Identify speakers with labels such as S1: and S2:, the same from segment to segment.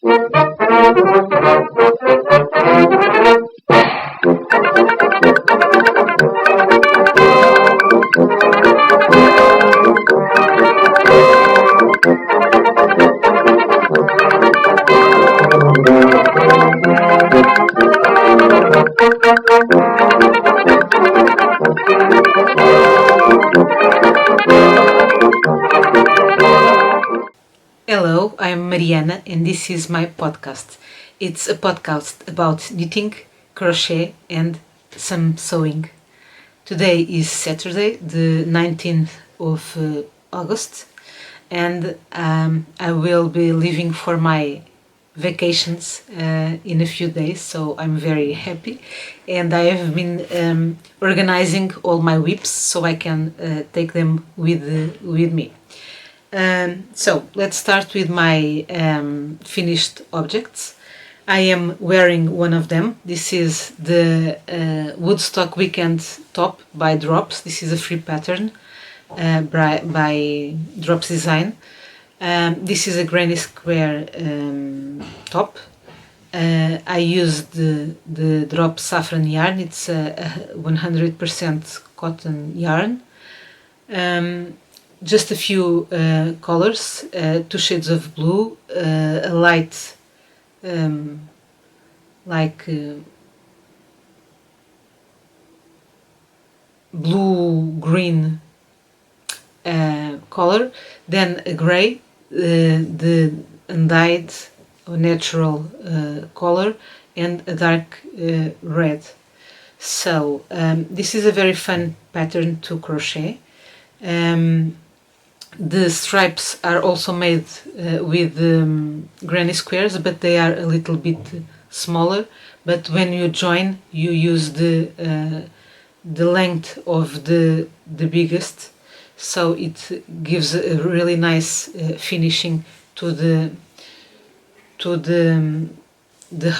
S1: Hello, I'm Mariana and this is my podcast. It's a podcast about knitting, crochet, and some sewing. Today is Saturday, the 19th of August, and I will be leaving for my vacations in a few days, so I'm very happy. And I have been organizing all my whips so I can take them with me. So let's start with my finished objects. I am wearing one of them. This is the Woodstock Weekend top by Drops. This is a free pattern by Drops Design. This is a granny square top. I used the Drop Saffron yarn. It's a 100% cotton yarn. Just a few colors, 2 shades of blue, a light blue-green color, then a gray, the undyed or natural color, and a dark red. So this is a very fun pattern to crochet. The stripes are also made with granny squares, but they are a little bit smaller. But when you join, you use the length of the biggest, so it gives a really nice finishing to the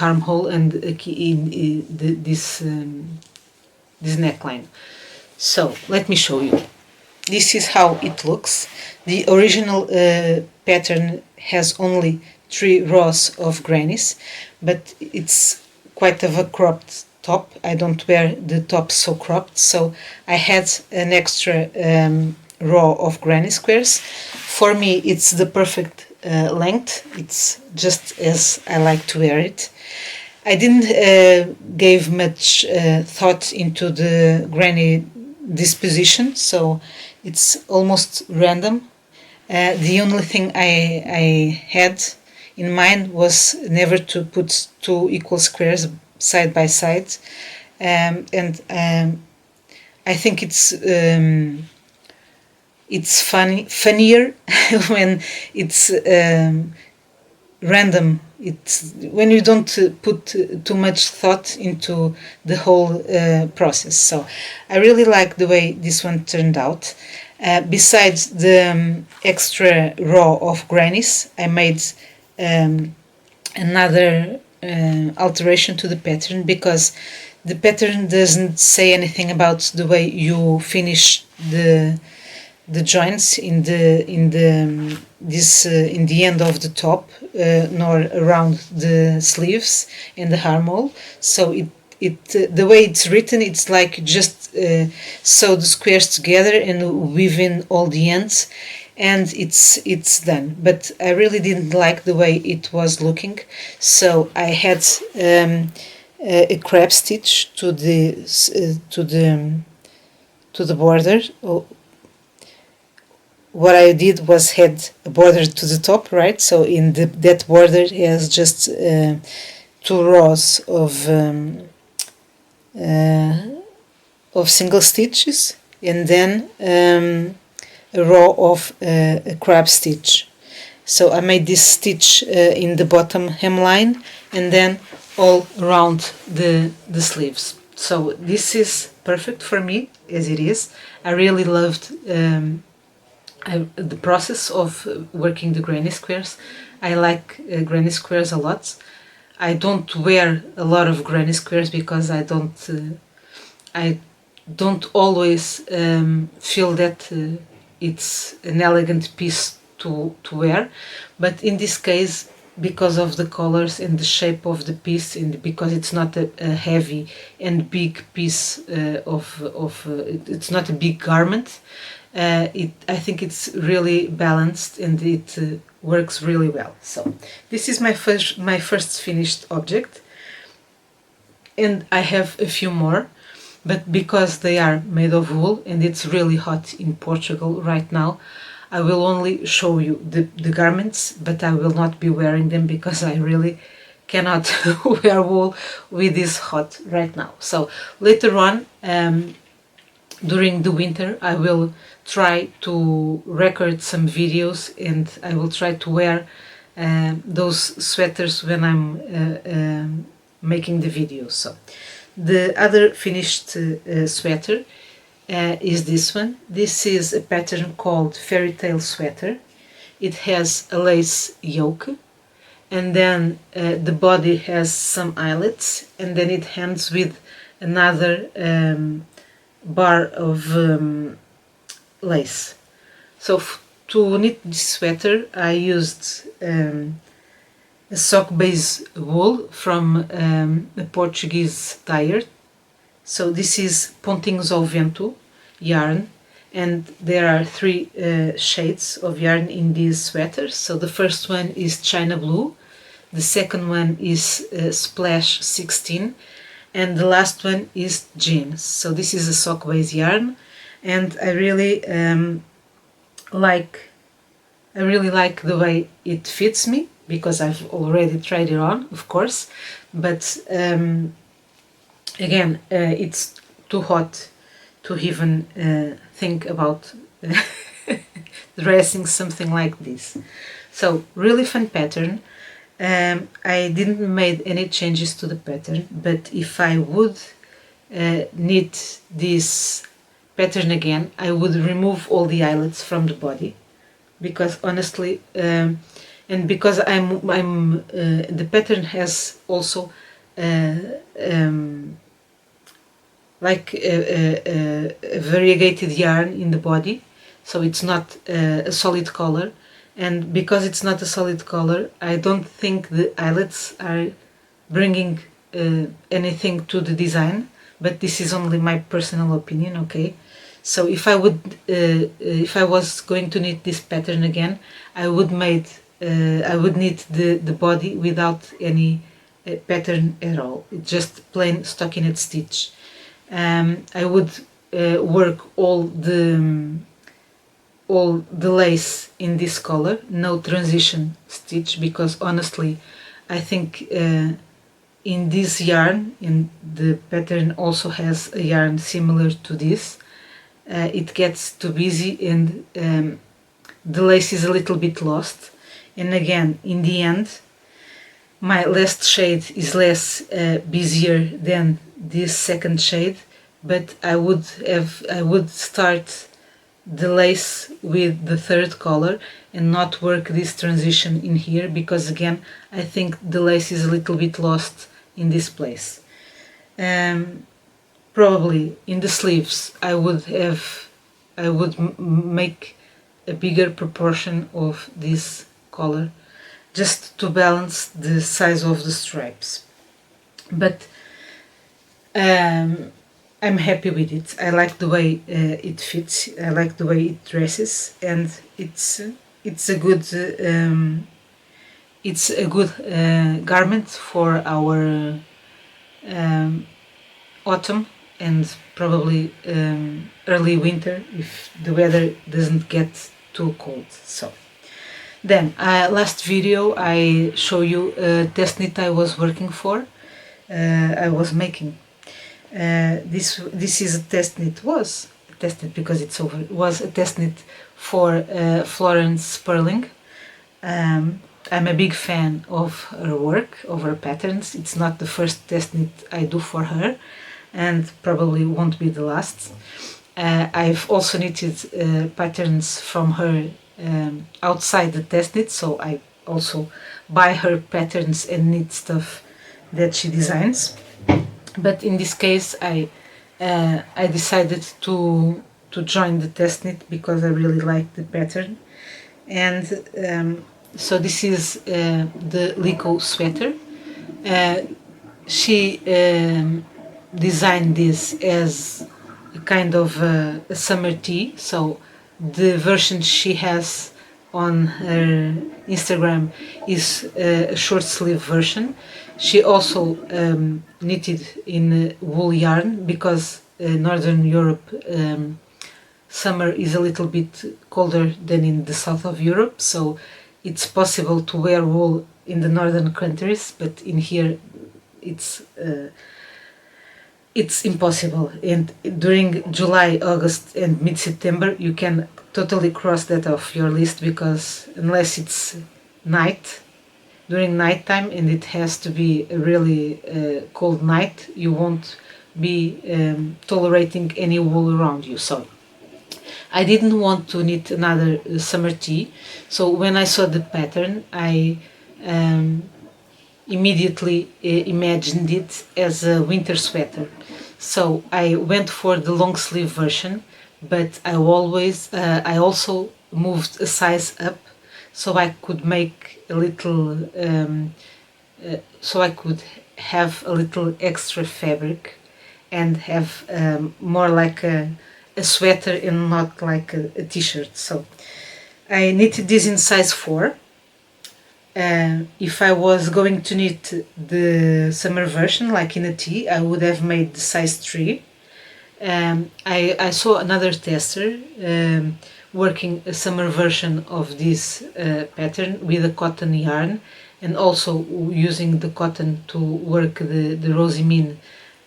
S1: armhole and this neckline. So let me show you. This is how it looks. The original pattern has only 3 rows of grannies, but it's quite of a cropped top. I don't wear the top so cropped, so I had an extra row of granny squares. For me, it's the perfect length. It's just as I like to wear it. I didn't give much thought into the granny disposition, so it's almost random. The only thing I had in mind was never to put 2 equal squares side by side, and I think it's funnier when it's random. It's when you don't put too much thought into the whole process. So I really like the way this one turned out. Besides the extra row of grannies, I made another alteration to the pattern, because the pattern doesn't say anything about the way you finish the joints in the end of the top, nor around the sleeves and the armhole. So the way it's written, it's like just sew the squares together and weave in all the ends, and it's done. But I really didn't like the way it was looking, so I had a crab stitch to the border. What I did was had a border to the top, right? So in that border has just 2 rows of single stitches, and then a row of a crab stitch. So I made this stitch in the bottom hemline and then all around the sleeves. So this is perfect for me as it is. I really loved the process of working the granny squares. I like granny squares a lot. I don't wear a lot of granny squares because I don't always feel that it's an elegant piece to wear. But in this case, because of the colors and the shape of the piece, and because it's not a heavy and big piece it's not a big garment. I think it's really balanced, and it works really well. So this is my first finished object, and I have a few more, but because they are made of wool and it's really hot in Portugal right now, I will only show you the garments, but I will not be wearing them because I really cannot wear wool with this hot right now. So later on, during the winter, I will try to record some videos, and I will try to wear those sweaters when I'm making the videos. So the other finished sweater is this one. This is a pattern called Fairy Tale Sweater. It has a lace yoke, and then the body has some eyelets, and then it ends with another bar of lace. So to knit this sweater, I used a sock base wool from a Portuguese dyer. So this is Pontinhos ao Vento yarn, and there are three shades of yarn in these sweaters. So the first one is China Blue, the second one is Splash 16, and the last one is Jeans. So this is a sock base yarn, and I really like the way it fits me, because I've already tried it on, of course, but again, it's too hot to even think about dressing something like this. So really fun pattern. I didn't make any changes to the pattern, but if I would knit this pattern again, I would remove all the eyelets from the body, because honestly, and because the pattern has also like a variegated yarn in the body, so it's not a solid color. And because it's not a solid color, I don't think the eyelets are bringing anything to the design, but this is only my personal opinion, okay? So if I was going to knit this pattern again, I would knit the body without any pattern at all. It's just plain stockinette stitch. I would work all the lace in this color, no transition stitch, because honestly I think in this yarn, and the pattern also has a yarn similar to this, it gets too busy, and the lace is a little bit lost. And again, in the end, my last shade is less busier than this second shade, but I would start the lace with the third color and not work this transition in here, because again, I think the lace is a little bit lost in this place. Probably in the sleeves I would make a bigger proportion of this color, just to balance the size of the stripes. But I'm happy with it. I like the way it fits. I like the way it dresses, and it's a good garment for our autumn and probably early winter if the weather doesn't get too cold. So then last video I show you a test knit I was working for. I was making. This is a test knit. Was a test knit because it's over. Was a test knit for Florence Spurling. I'm a big fan of her work, of her patterns. It's not the first test knit I do for her, and probably won't be the last. I've also knitted patterns from her outside the test knit, so I also buy her patterns and knit stuff that she designs. But in this case, I decided to join the test knit because I really like the pattern, and So this is the Lito sweater. Uh, she designed this as a kind of a summer tee. So the version she has on her Instagram is a short sleeve version. She also knitted in wool yarn because Northern Europe summer is a little bit colder than in the south of Europe, so it's possible to wear wool in the northern countries, but in here it's impossible. And during July, August, and mid-September, you can totally cross that off your list because unless it's night, during nighttime, and it has to be a really cold night, you won't be tolerating any wool around you. So I didn't want to knit another summer tee, so when I saw the pattern, I immediately imagined it as a winter sweater. So I went for the long sleeve version, but I also moved a size up so I could make a little, so I could have a little extra fabric and have more like a sweater and not like a t-shirt. So I knitted this in size 4. If I was going to knit the summer version like in a tee, I would have made the size 3. I saw another tester working a summer version of this pattern with a cotton yarn and also using the cotton to work the rosy min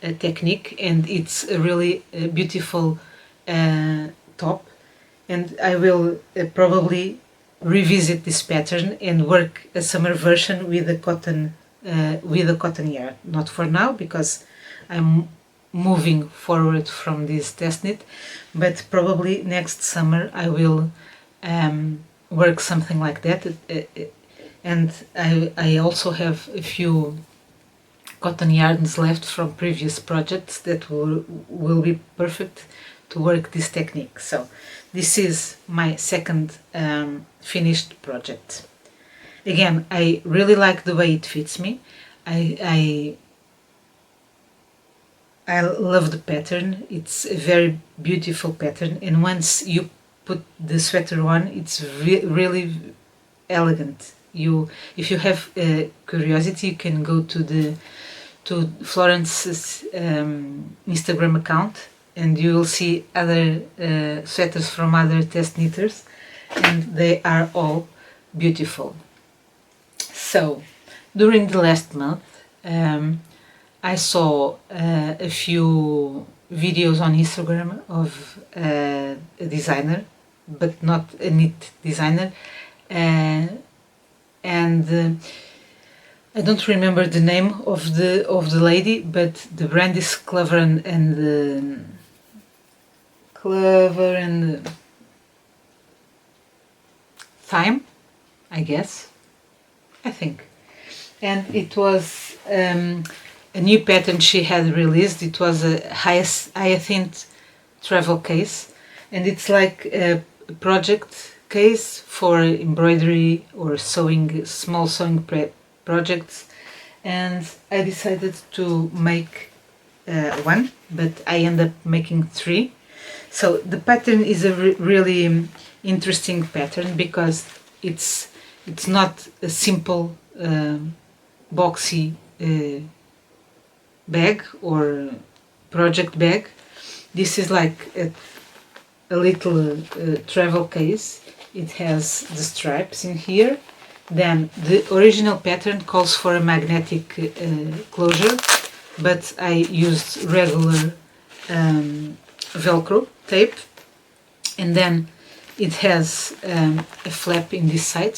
S1: technique, and it's a really beautiful top, and I will probably revisit this pattern and work a summer version with a cotton yarn. Not for now because I'm moving forward from this test knit, but probably next summer I will work something like that. And I also have a few cotton yarns left from previous projects that will be perfect to work this technique. So this is my second finished project. Again, I really like the way it fits me. I love the pattern. It's a very beautiful pattern, and once you put the sweater on, it's really elegant. If you have curiosity, you can go to Florence's Instagram account, and you will see other sweaters from other test knitters, and they are all beautiful. So during the last month I saw a few videos on Instagram of a designer, but not a knit designer, and I don't remember the name of the lady, but the brand is Clever and Thyme, I guess. I think. And it was a new pattern she had released. It was a hyacinth travel case, and it's like a project case for embroidery or sewing, small sewing projects. And I decided to make one, but I end up making 3. So the pattern is a really interesting pattern because it's not a simple boxy bag or project bag. This is like a little travel case. It has the stripes in here. Then the original pattern calls for a magnetic closure, but I used regular Velcro tape, and then it has a flap in this side,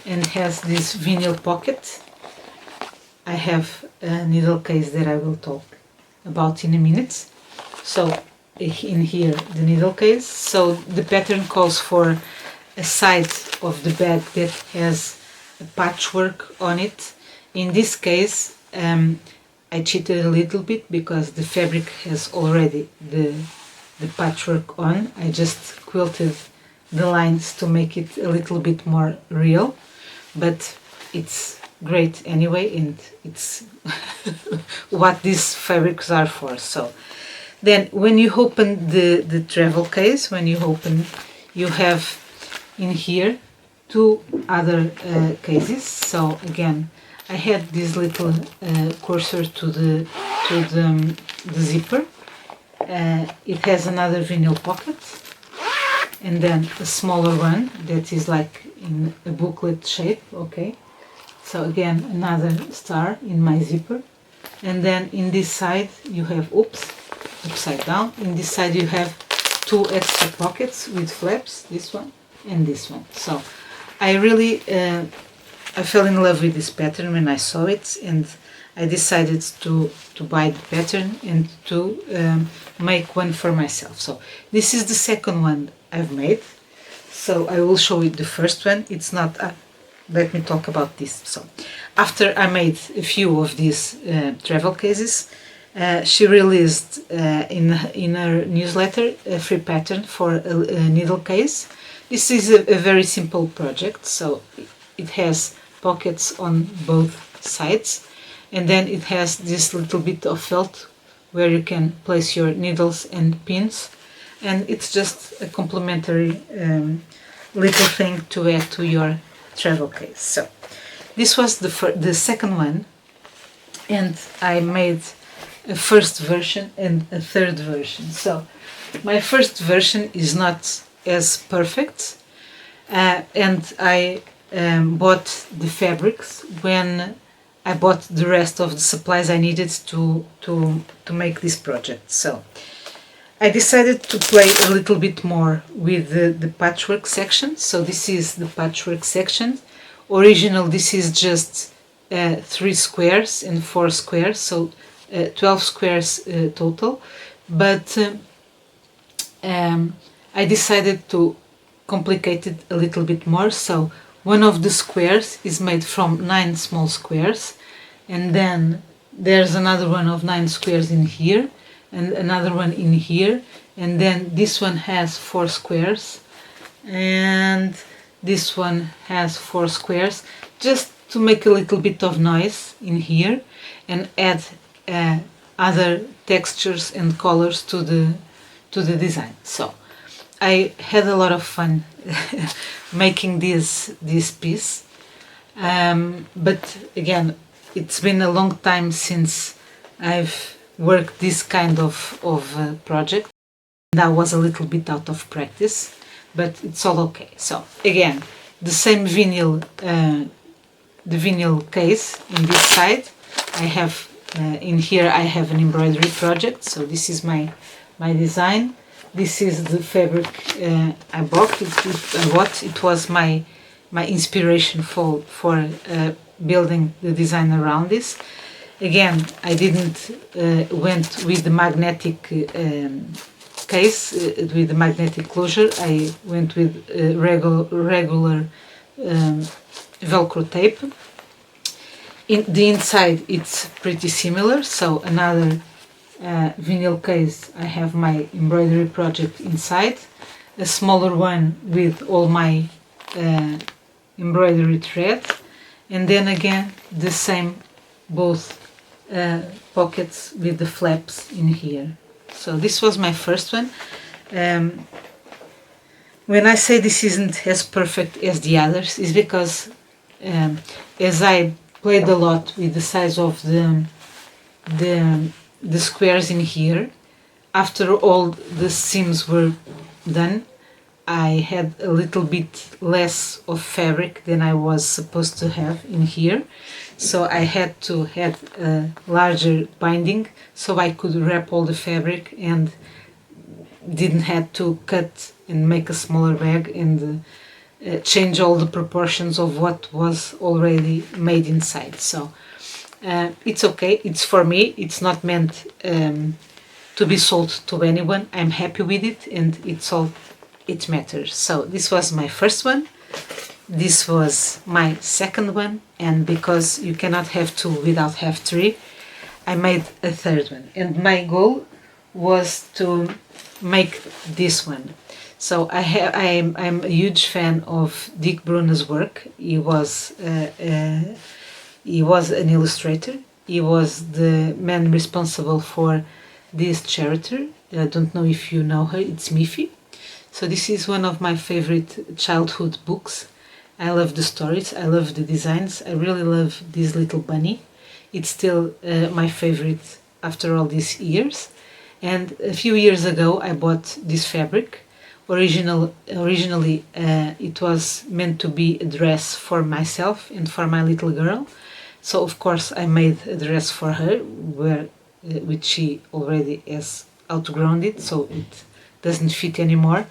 S1: and has this vinyl pocket. I have a needle case that I will talk about in a minute. So in here the needle case. So the pattern calls for a side of the bag that has a patchwork on it. In this case I cheated a little bit because the fabric has already the patchwork on. I just quilted the lines to make it a little bit more real, but it's great anyway, and it's what these fabrics are for. So then when you open the travel case, you have in here two other cases. So again, I had this little cursor to the zipper. It has another vinyl pocket, and then a smaller one that is like in a booklet shape. Okay, so again, another star in my zipper. And then in this side you have, upside down, in this side you have two extra pockets with flaps, this one and this one. So I really I fell in love with this pattern when I saw it, and I decided to buy the pattern and to make one for myself. So this is the second one I've made. So I will show you the first one. It's not let me talk about this. So after I made a few of these travel cases, she released in her newsletter a free pattern for a needle case. This is a very simple project, so it has pockets on both sides, and then it has this little bit of felt where you can place your needles and pins, and it's just a complementary little thing to add to your travel case. So this was the second one, and I made a first version and a third version. So my first version is not as perfect, and I bought the fabrics when I bought the rest of the supplies I needed to make this project. So I decided to play a little bit more with the patchwork section. So this is the patchwork section. Original, this is just 3 squares and 4 squares, so 12 squares total. But I decided to complicate it a little bit more. So one of the squares is made from 9 small squares, and then there's another one of 9 squares in here, and another one in here, and then this one has 4 squares, and this one has 4 squares, just to make a little bit of noise in here and add other textures and colors to the design. So I had a lot of fun making this piece, but again, it's been a long time since I've worked this kind of project, and I was a little bit out of practice, but it's all okay. So again, the same vinyl, the vinyl case in this side. I have in here I have an embroidery project. So this is my design. This is the fabric I bought. It was my inspiration for building the design around this. Again, I didn't went with the magnetic case, with the magnetic closure. I went with regular Velcro tape. In the inside, it's pretty similar. So another vinyl case. I have my embroidery project inside. A smaller one with all my embroidery thread, and then again the same both pockets with the flaps in here. So this was my first one. When I say this isn't as perfect as the others, is because as I played a lot with the size of the squares in here, after all the seams were done, I had a little bit less of fabric than I was supposed to have in here, so I had to have a larger binding so I could wrap all the fabric and didn't have to cut and make a smaller bag and change all the proportions of what was already made inside. So it's okay, it's for me, it's not meant to be sold to anyone. I'm happy with it, and it's all it matters. So this was my first one, this was my second one, and because you cannot have two without have three, I made a third one, and my goal was to make this one. So I'm a huge fan of Dick Bruna's work. He was an illustrator. He was the man responsible for this character. I don't know if you know her. It's Miffy. So this is one of my favorite childhood books. I love the stories. I love the designs. I really love this little bunny. It's still my favorite after all these years. And a few years ago, I bought this fabric. Originally, it was meant to be a dress for myself and for my little girl. So of course, I made a dress for her, which she already has outgrown it, so it doesn't fit anymore.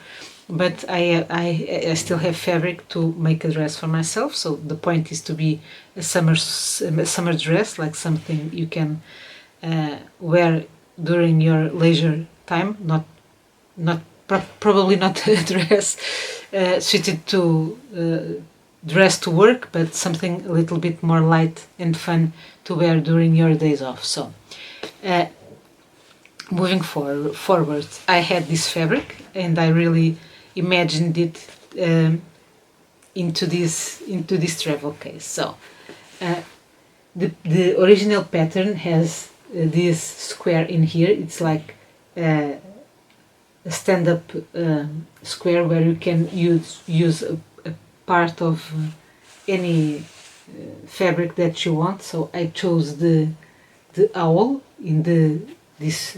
S1: But I still have fabric to make a dress for myself. So the point is to be a summer dress, like something you can wear during your leisure time, probably not a dress suited to dress to work, but something a little bit more light and fun to wear during your days off. So moving forward, I had this fabric and I really imagined it into this travel case. So the original pattern has this square in here. It's like a stand-up square where you can use a part of any fabric that you want. So I chose the owl in this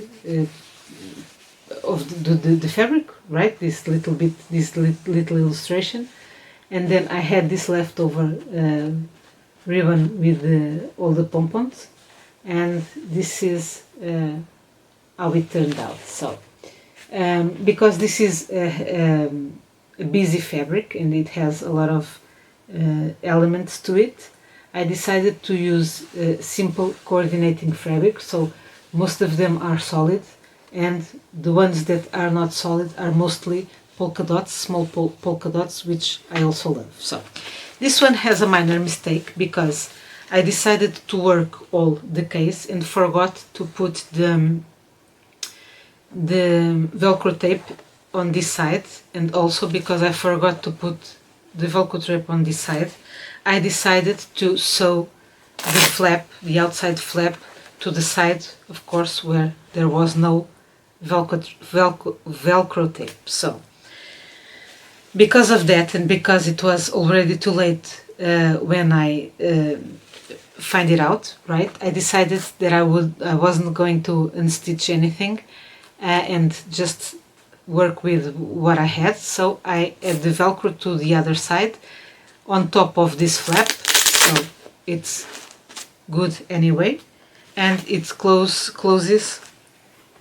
S1: of the fabric, right? This little illustration, and then I had this leftover ribbon with all the pompons, and this is how it turned out. So because this is a busy fabric and it has a lot of elements to it, I decided to use simple coordinating fabric. So most of them are solid, and the ones that are not solid are mostly polka dots, small polka dots, which I also love. So this one has a minor mistake because I decided to work all the case and forgot to put the Velcro tape on this side, and also because I forgot to put the Velcro tape on this side, I decided to sew the outside flap to the side, of course, where there was no Velcro tape. So because of that, and because it was already too late when I find it out, right, I decided that I wasn't going to unstitch anything and just work with what I had. So I add the Velcro to the other side on top of this flap, so it's good anyway, and it closes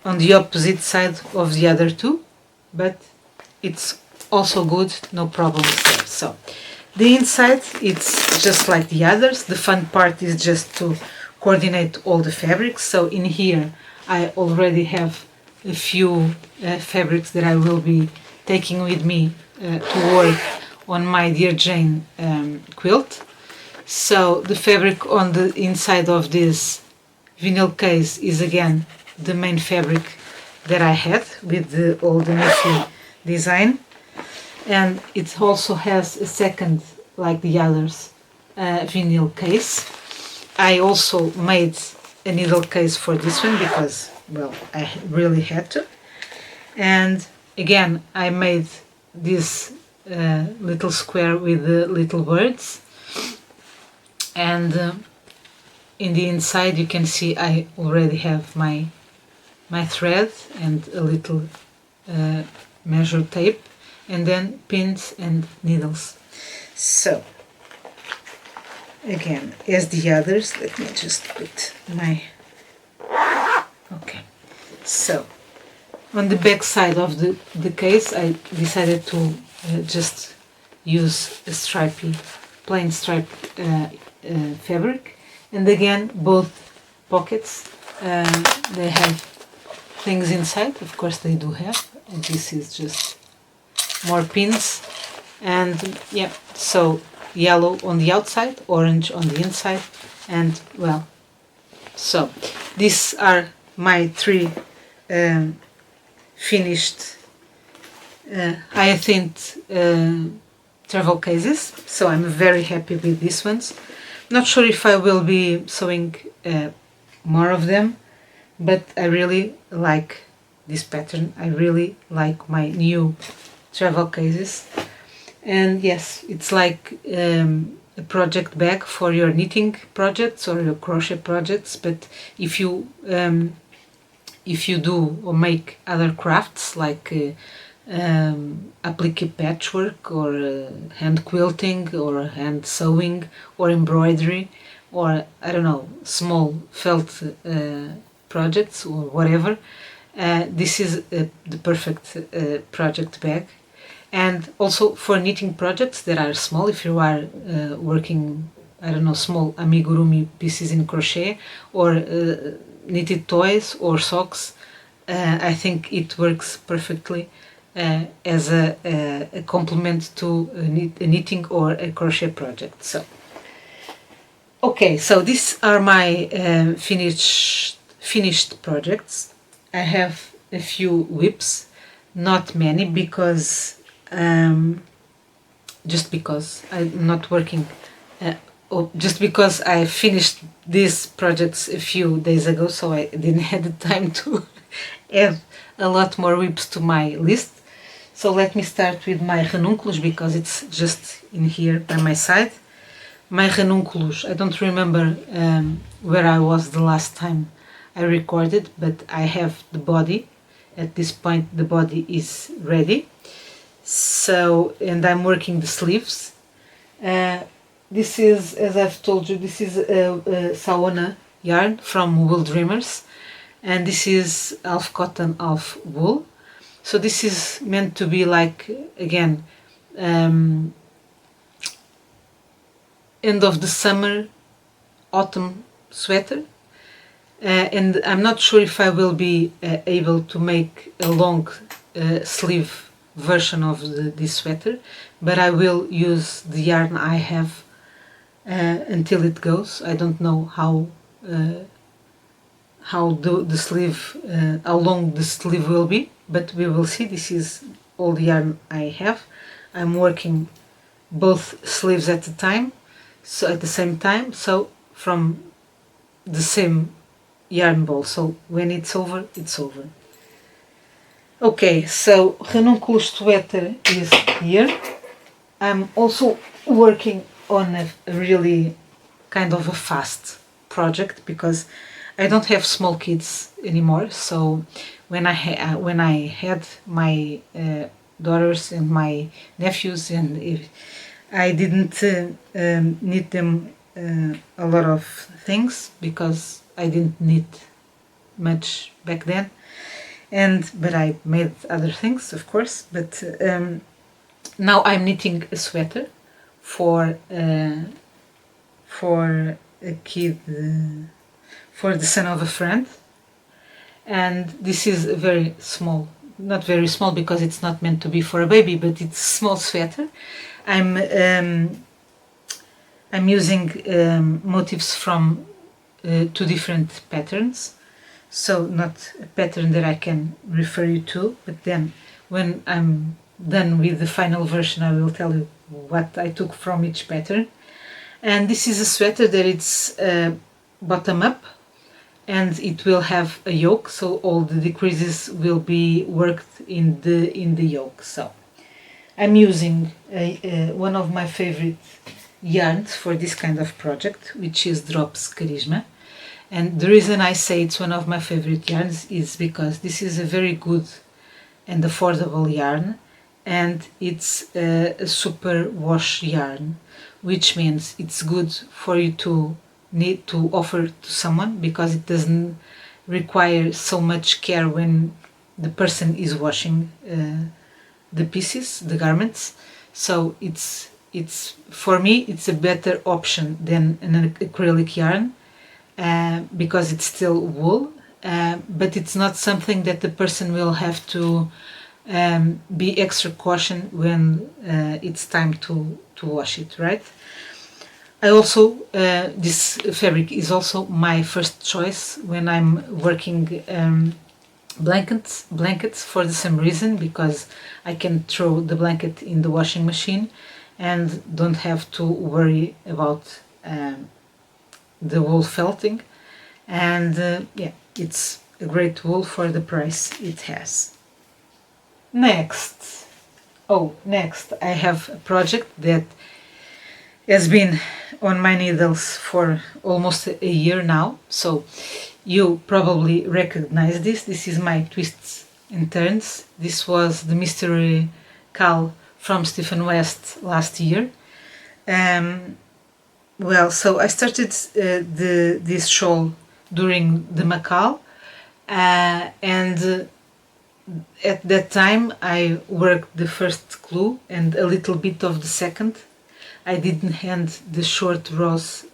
S1: on the opposite side of the other two, but it's also good, no problems there. So the inside, it's just like the others. The fun part is just to coordinate all the fabrics. So in here I already have a few fabrics that I will be taking with me to work on my Dear Jane quilt. So the fabric on the inside of this vinyl case is again the main fabric that I had with the old Miffy design, and it also has a second, like the others, vinyl case. I also made a needle case for this one because, well, I really had to. And again, I made this little square with the little birds, and in the inside you can see I already have my thread and a little measure tape, and then pins and needles. So again, as the others, let me just put my... Okay, so on the back side of the case I decided to just use a plain striped fabric, and again both pockets they have things inside. Of course they do have, and this is just more pins, and yeah, so yellow on the outside, orange on the inside, and well, so these are my three finished hyacinth travel cases, so I'm very happy with these ones. Not sure if I will be sewing more of them, but I really like this pattern. I really like my new travel cases. And yes, it's like a project bag for your knitting projects or your crochet projects, but if you do or make other crafts like applique patchwork or hand quilting or hand sewing or embroidery or I don't know, small felt projects or whatever, this is the perfect project bag. And also for knitting projects that are small, if you are working, I don't know, small amigurumi pieces in crochet or knitted toys or socks, I think it works perfectly as a complement to a knitting or a crochet project. So, okay, so these are my finished projects. I have a few whips, not many, because just because I'm not working, or just because I finished these projects a few days ago, so I didn't have the time to add a lot more whips to my list. So let me start with my ranunculus, because it's just in here by my side. My ranunculus, I don't remember where I was the last time I recorded, but I have the body. At this point the body is ready. So, and I'm working the sleeves. This is, as I've told you, this is a Saona yarn from Wool Dreamers, and this is half cotton, half wool. So this is meant to be like, again, end of the summer, autumn sweater. And I'm not sure if I will be able to make a long sleeve version of this sweater, but I will use the yarn I have until it goes. I don't know how the sleeve, how long the sleeve will be, but we will see. This is all the yarn I have. I'm working both sleeves at the same time, so from the same yarn ball. So when it's over, it's over. Okay, so ranunculus sweater is here. I'm also working on a really kind of a fast project, because I don't have small kids anymore. So when I had my daughters and my nephews, and if I didn't knit them a lot of things, because I didn't knit much back then. But I made other things, of course. But now I'm knitting a sweater for a kid, for the son of a friend. And this is a very small, not very small because it's not meant to be for a baby, but it's a small sweater. I'm using motifs from 2 different patterns. So not a pattern that I can refer you to, but then when I'm done with the final version, I will tell you what I took from each pattern. And this is a sweater that it's bottom up, and it will have a yoke, so all the decreases will be worked in the yoke. So I'm using one of my favorite yarns for this kind of project, which is Drops Charisma. And the reason I say it's one of my favorite yarns is because this is a very good and affordable yarn, and it's a super wash yarn, which means it's good for you to need to offer to someone, because it doesn't require so much care when the person is washing the pieces, the garments. So it's for me it's a better option than an acrylic yarn. Because it's still wool, but it's not something that the person will have to be extra cautious when it's time to wash it, right? I also, this fabric is also my first choice when I'm working blankets for the same reason, because I can throw the blanket in the washing machine and don't have to worry about the wool felting. And yeah, it's a great wool for the price it has. Next, I have a project that has been on my needles for almost a year now, so you probably recognize this. This is my twists and turns. This was the mystery cal from Stephen West last year. So I started this shawl during the Macal, and at that time I worked the first clue and a little bit of the second. I didn't hand the short rose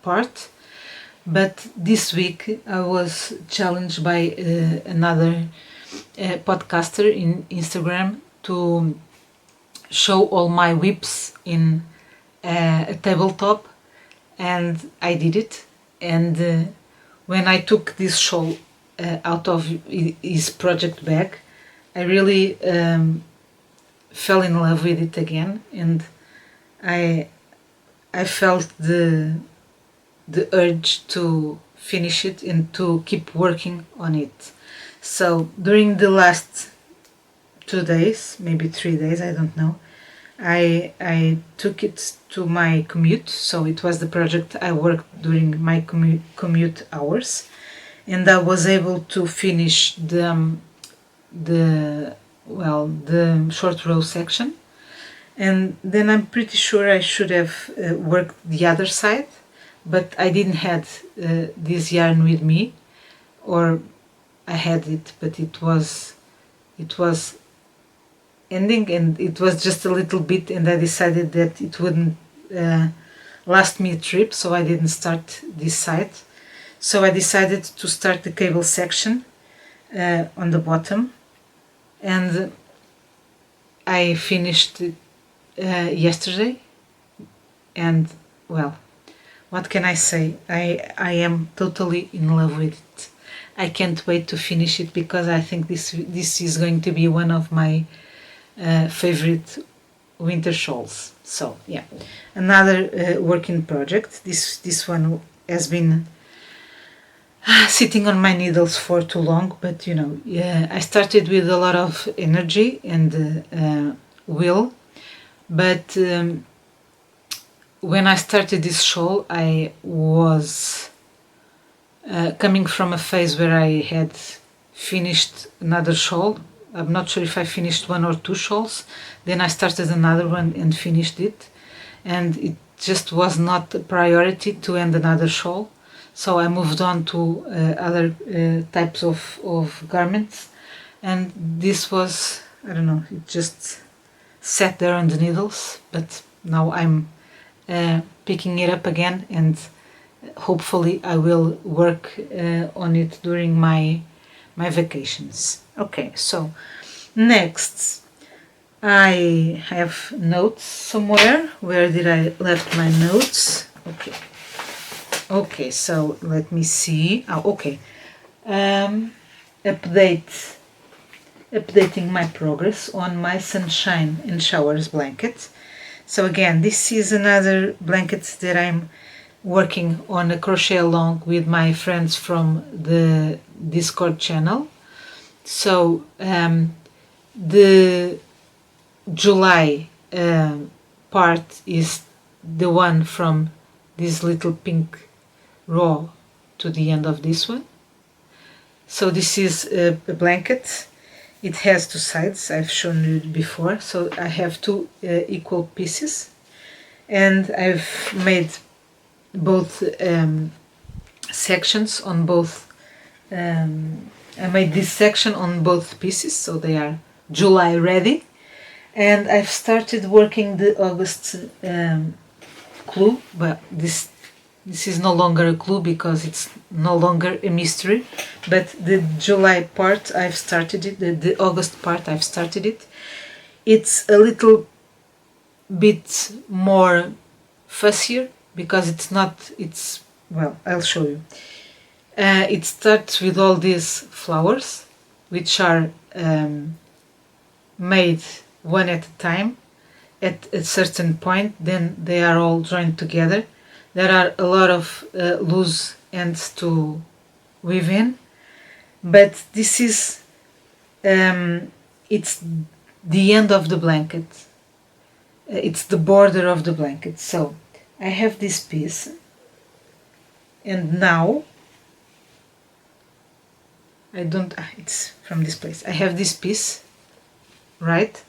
S1: part, but this week I was challenged by another podcaster in Instagram to show all my whips in a tabletop, and I did it. And when I took this shawl out of his project bag, I really fell in love with it again, and I felt the urge to finish it and to keep working on it. So during the last 2 days, maybe 3 days, I don't know, I took it to my commute. So it was the project I worked during my commute hours, and I was able to finish the short row section. And then I'm pretty sure I should have worked the other side, but I didn't have this yarn with me, or I had it, but it was ending, and it was just a little bit, and I decided that it wouldn't last me a trip, so I didn't start this side. So I decided to start the cable section on the bottom, and I finished it yesterday. And well, what can I say? I am totally in love with it. I can't wait to finish it, because I think this is going to be one of my favorite winter shawls. So yeah, another working project. This one has been sitting on my needles for too long, but I started with a lot of energy and will, but when I started this shawl, I was coming from a phase where I had finished another shawl. I'm not sure if I finished 1 or 2 shawls. Then I started another one and finished it, and it just was not a priority to end another shawl. So I moved on to other types of garments, and this was, I don't know, it just sat there on the needles, but now I'm picking it up again, and hopefully I will work on it during my vacations. Okay, so next I have notes somewhere. Where did I left my notes? Okay, so let me see. Updating my progress on my sunshine and showers blanket. So again, this is another blanket that I'm working on a crochet along with my friends from the Discord channel. So the July part is the one from this little pink row to the end of this one. So this is a blanket. It has 2 sides, I've shown you before. So I have 2 equal pieces, and I've made both sections on both. I made this section on both pieces, so they are July ready. And I've started working the August clue, but this is no longer a clue because it's no longer a mystery. But the July part I've started it, the August part I've started it. It's a little bit more fussier because I'll show you. It starts with all these flowers, which are made one at a time at a certain point, then they are all joined together. There are a lot of loose ends to weave in, but this is it's the end of the blanket. It's the border of the blanket. So I have this piece, and now it's from this place. I have this piece, right?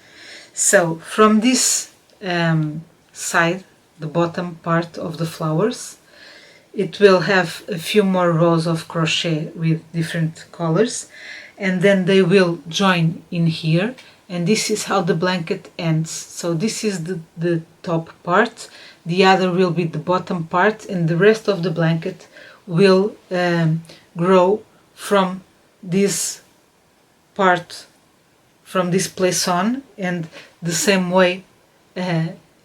S1: So from this side, the bottom part of the flowers, it will have a few more rows of crochet with different colors, and then they will join in here, and this is how the blanket ends. So this is the top part, the other will be the bottom part, and the rest of the blanket will grow from this part, from this place on, and the same way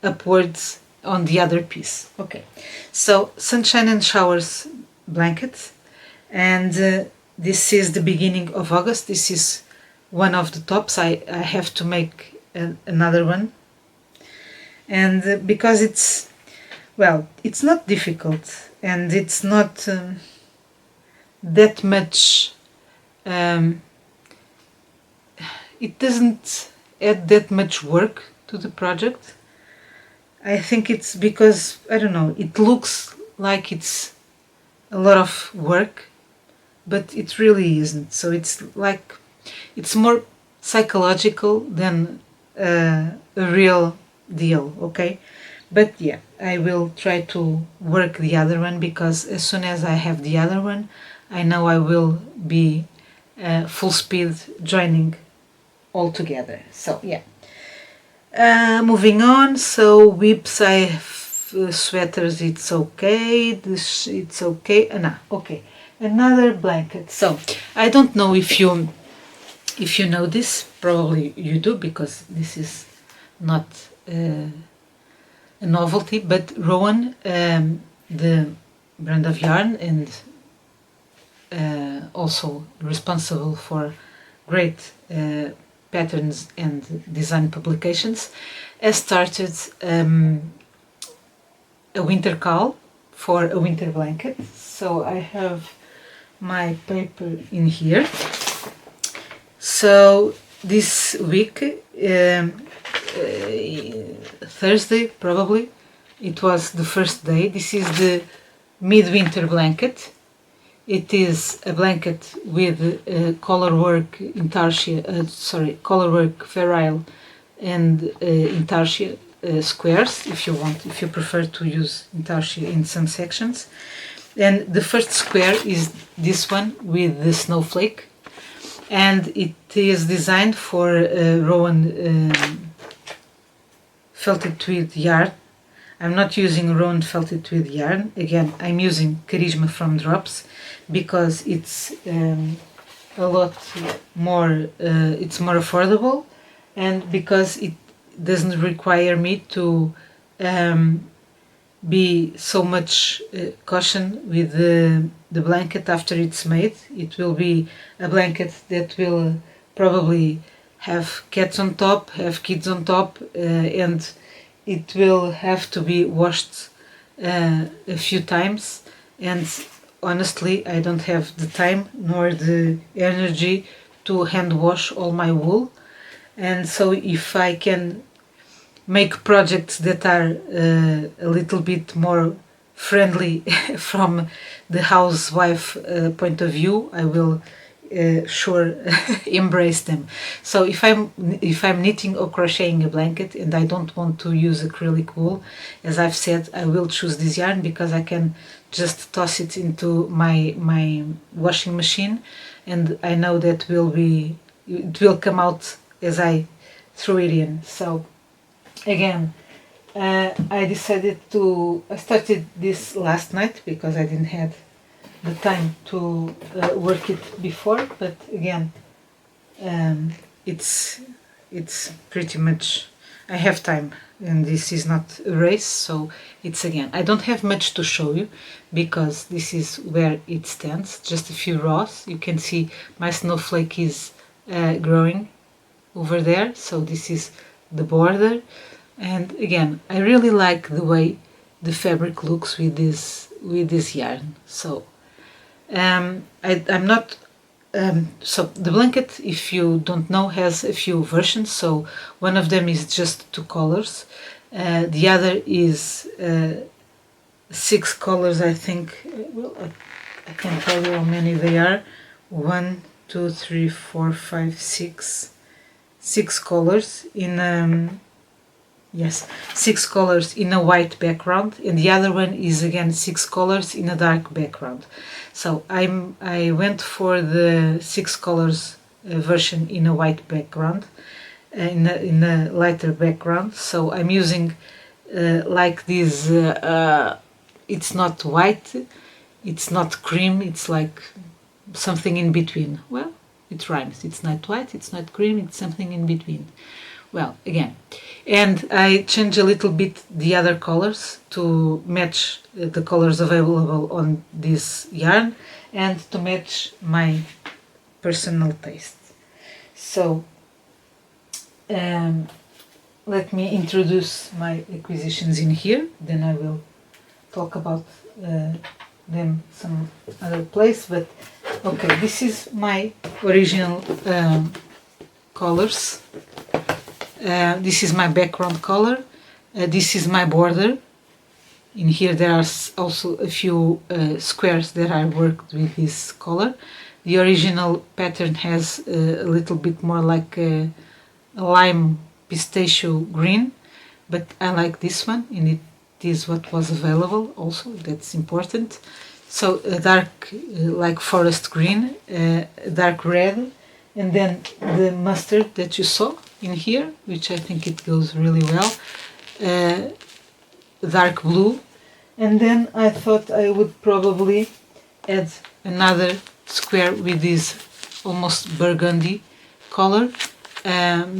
S1: upwards on the other piece. Okay, so sunshine and showers blanket, and this is the beginning of August. This is one of the tops. I have to make another one, and because it's not difficult, and it's not that much it doesn't add that much work to the project. I think it's because, I don't know, it looks like it's a lot of work, but it really isn't. So it's like, it's more psychological than a real deal, okay? But yeah, I will try to work the other one, because as soon as I have the other one, I know I will be full speed joining all together. So yeah. Moving on, so whips, I have sweaters, it's okay, this it's okay, okay, another blanket. So I don't know if you know this, probably you do, because this is not a novelty, but Rowan, the brand of yarn, and also responsible for great patterns and design publications, has started a winter call for a winter blanket. So I have my paper in here. So this week, Thursday probably, it was the first day. This is the midwinter blanket. It is a blanket with colorwork intarsia, colorwork ferrule and intarsia squares, if you prefer to use intarsia in some sections. And the first square is this one with the snowflake, and it is designed for Rowan felted tweed yarn. I'm not using Rowan felted tweed yarn. Again, I'm using Charisma from Drops, because it's a lot more, it's more affordable, and because it doesn't require me to be so much caution with the blanket after it's made. It will be a blanket that will probably have cats on top, have kids on top, and it will have to be washed a few times, and honestly I don't have the time nor the energy to hand wash all my wool. And so if I can make projects that are a little bit more friendly from the housewife point of view, I will sure embrace them. So if I'm knitting or crocheting a blanket and I don't want to use acrylic wool, as I've said, I will choose this yarn, because I can just toss it into my washing machine, and I know that it will come out as I threw it in. So again, I started this last night because I didn't have the time to work it before, but again, it's pretty much, I have time, and this is not a race. So it's, again, I don't have much to show you, because this is where it stands, just a few rows. You can see my snowflake is growing over there. So this is the border, and again, I really like the way the fabric looks with this yarn. So I'm not so the blanket, if you don't know, has a few versions. So one of them is just 2 colors, the other is 6 colors, I think. Well, I can tell you how many they are. 1, 2, 3, 4, 5, 6 colors in yes, 6 colors in a white background, and the other one is again 6 colors in a dark background. So I went for the 6 colors version in a white background, in a lighter background. So I'm using like this. It's not white, it's not cream, it's like something in between. Well, it rhymes. It's not white, it's not cream, it's something in between. Well, again, and I change a little bit the other colors to match the colors available on this yarn and to match my personal taste. So let me introduce my acquisitions in here, then I will talk about them some other place. But okay, this is my original colors. This is my background color. This is my border. In here there are also a few squares that I worked with this color. The original pattern has a little bit more like a lime pistachio green, but I like this one, and it is what was available also. That's important. So a dark like forest green, dark red, and then the mustard that you saw in here, which I think it goes really well, dark blue, and then I thought I would probably add another square with this almost burgundy color,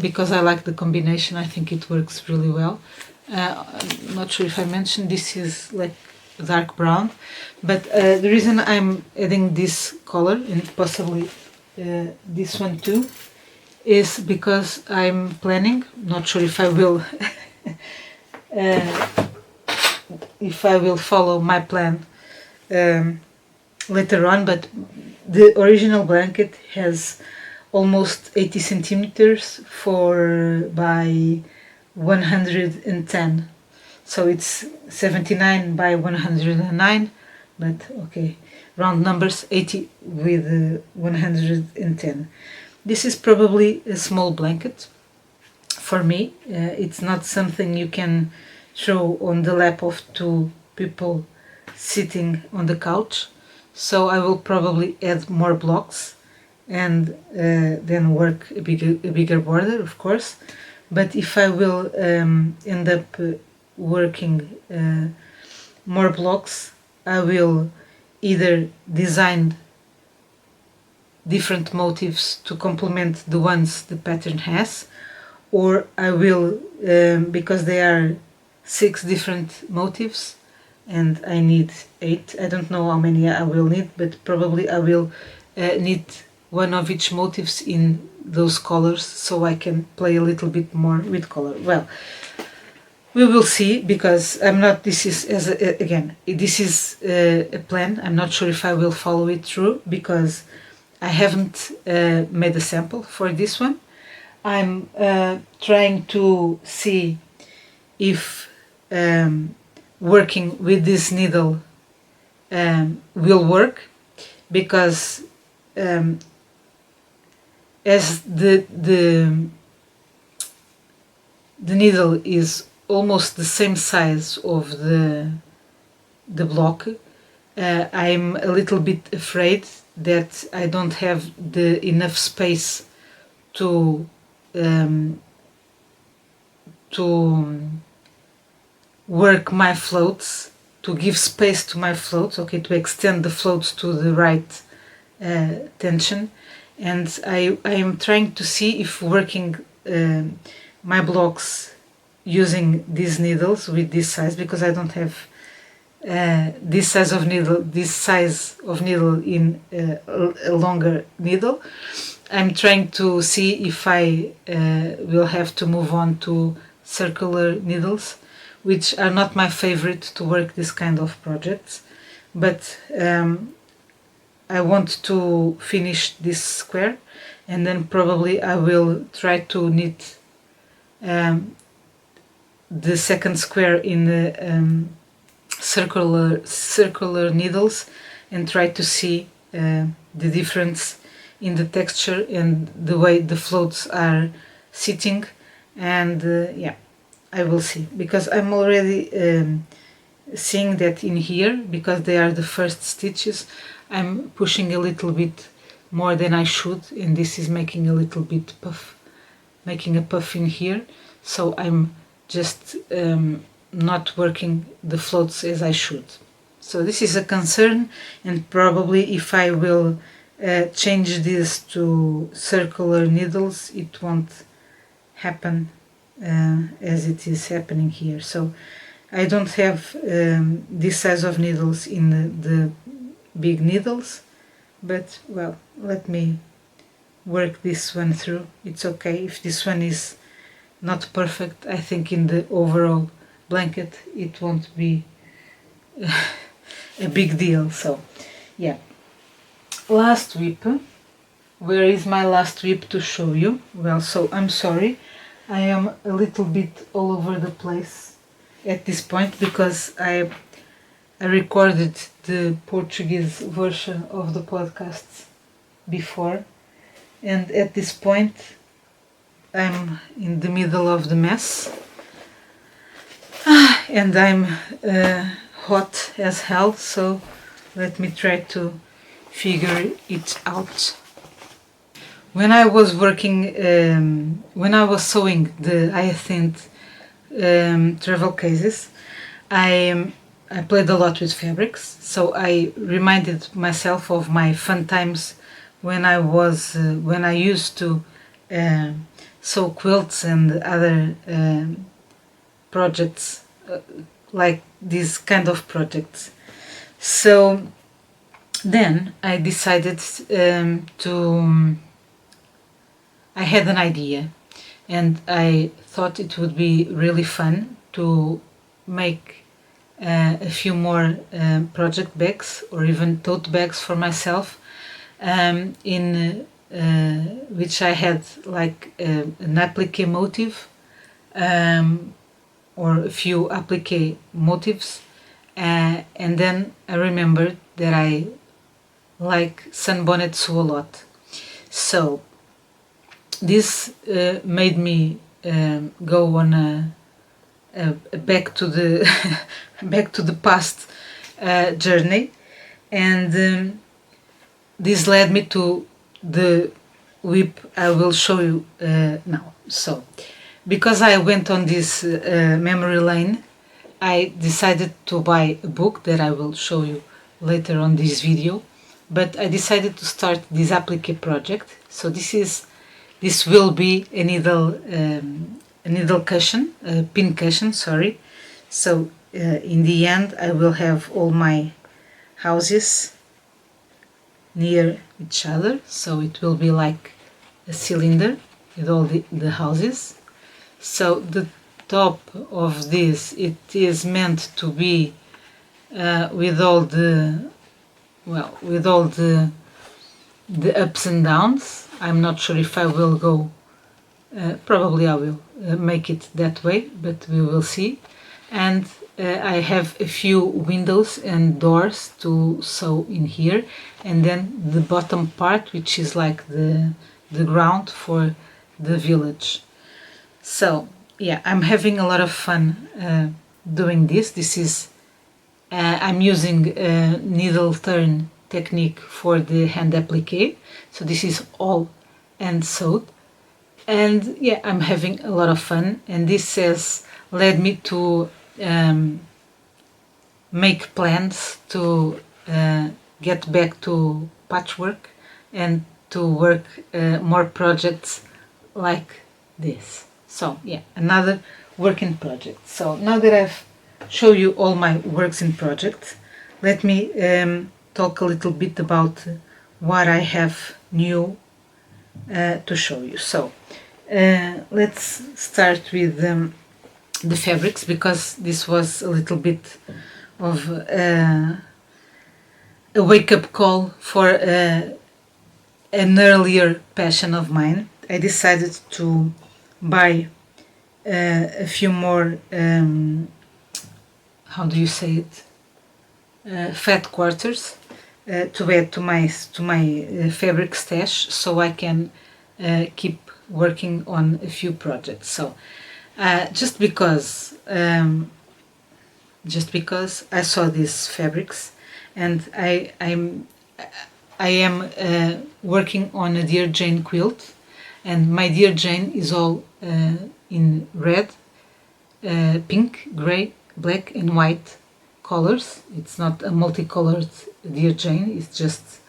S1: because I like the combination. I think it works really well. I'm not sure if I mentioned this is like dark brown, but the reason I'm adding this color and possibly this one too is because I'm planning, not sure if I will if I will follow my plan later on, but the original blanket has almost 80 centimeters by 110, so it's 79 by 109, but okay, round numbers, 80 with 110. This is probably a small blanket for me. It's not something you can throw on the lap of 2 people sitting on the couch, so I will probably add more blocks and then work a bigger border, of course. But if I will end up working more blocks, I will either design different motifs to complement the ones the pattern has, or I will, because there are 6 different motifs and I need 8, I don't know how many I will need, but probably I will need one of each motifs in those colors, so I can play a little bit more with color. Well, we will see, because I'm not, this is again, this is a plan. I'm not sure if I will follow it through, because I haven't made a sample for this one. I'm trying to see if working with this needle will work, because as the needle is almost the same size of the block, I'm a little bit afraid that I don't have enough space to work my floats, to give space to my floats, okay, to extend the floats to the right tension. And I am trying to see if working my blocks using these needles with this size, because I don't have this size of needle in a longer needle. I'm trying to see if I will have to move on to circular needles, which are not my favorite to work this kind of projects, but I want to finish this square, and then probably I will try to knit the second square in the circular needles, and try to see the difference in the texture and the way the floats are sitting. And yeah, I will see, because I'm already seeing that in here, because they are the first stitches, I'm pushing a little bit more than I should, and this is making a little bit puff, making a puff in here. So I'm just not working the floats as I should. So this is a concern, and probably if I will change this to circular needles, it won't happen as it is happening here. So I don't have this size of needles in the big needles, but well, let me work this one through. It's okay if this one is not perfect. I think in the overall blanket it won't be a big deal. So yeah, last whip. Where is my last whip to show you? Well, so I'm sorry, I am a little bit all over the place at this point, because I recorded the Portuguese version of the podcast before, and at this point I'm in the middle of the mess, and I'm hot as hell, so let me try to figure it out. When I was working, when I was sewing the hyacinth travel cases, I played a lot with fabrics, so I reminded myself of my fun times when I used to sew quilts and other projects, like these kind of projects. So then I decided I had an idea, and I thought it would be really fun to make a few more project bags, or even tote bags for myself, in which I had like an applique motif, or a few applique motifs, and then I remembered that I like sunbonnets a lot. So this made me go on a back to the back to the past journey, and this led me to the whip I will show you now. So because I went on this memory lane, I decided to buy a book that I will show you later on this video, but I decided to start this applique project. So this will be a needle cushion, a pin cushion, sorry. So in the end I will have all my houses near each other, so it will be like a cylinder with all the houses. So the top of this, it is meant to be with all the ups and downs. I'm not sure if I will go, probably I will make it that way, but we will see. And I have a few windows and doors to sew in here, and then the bottom part, which is like the ground for the village. So yeah, I'm having a lot of fun doing this. This is I'm using a needle turn technique for the hand applique, so this is all hand sewed, and yeah, I'm having a lot of fun, and this has led me to make plans to get back to patchwork and to work more projects like this. So yeah, another work in project. So now that I've shown you all my works in project, let me talk a little bit about what I have new to show you. So let's start with the fabrics, because this was a little bit of a wake-up call for an earlier passion of mine. I decided to buy a few more, how do you say it, fat quarters to add to my fabric stash, so I can keep working on a few projects. So just because I saw these fabrics, and I am working on a Dear Jane quilt, and my Dear Jane is all in red, pink, grey, black and white colors. It's not a multicolored Dear Jane, it's just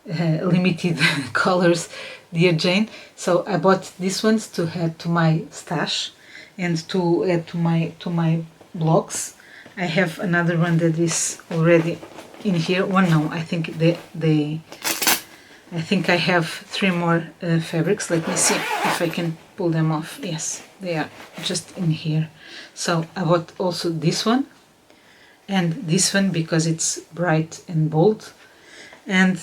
S1: limited colors Dear Jane. So I bought these ones to add to my stash and to add to my blocks. I have another one that is already in here. One, no, I think I think I have 3 more fabrics. Let me see if I can pull them off. Yes, they are just in here. So I bought also this one and this one because it's bright and bold, and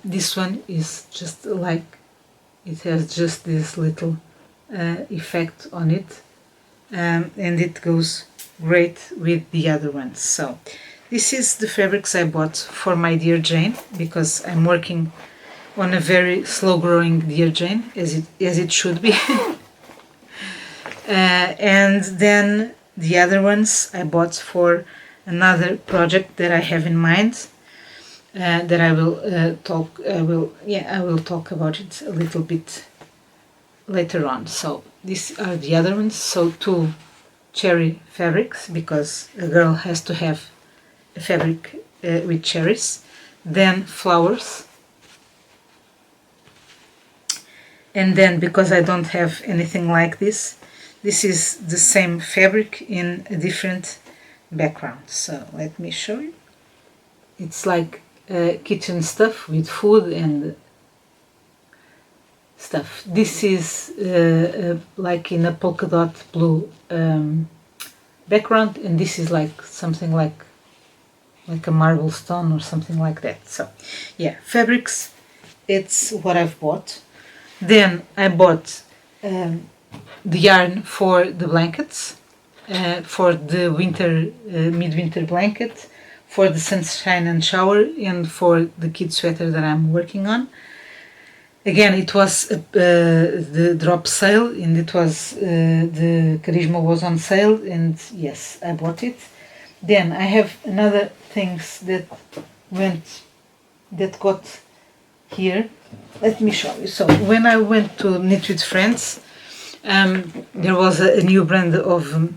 S1: this one is just like, it has just this little effect on it, and it goes great with the other ones. So this is the fabrics I bought for my Dear Jane, because I'm working on a very slow growing Dear Jane, as it should be. And then the other ones I bought for another project that I have in mind, that I will talk about it a little bit later on. So these are the other ones. So 2 cherry fabrics, because a girl has to have a fabric with cherries. Then flowers. And then, because I don't have anything like this, this is the same fabric in a different background. So let me show you. It's like kitchen stuff with food and stuff. This is like in a polka dot blue background, and this is like something like a marble stone or something like that. So yeah, fabrics, it's what I've bought. Then I bought the yarn for the blankets, for the winter, midwinter blanket, for the sunshine and shower, and for the kid sweater that I'm working on. Again, it was the drop sale, and it was the Charisma was on sale, and yes, I bought it. Then I have another things that got here. Let me show you. So when I went to Knit with Friends, there was a new brand of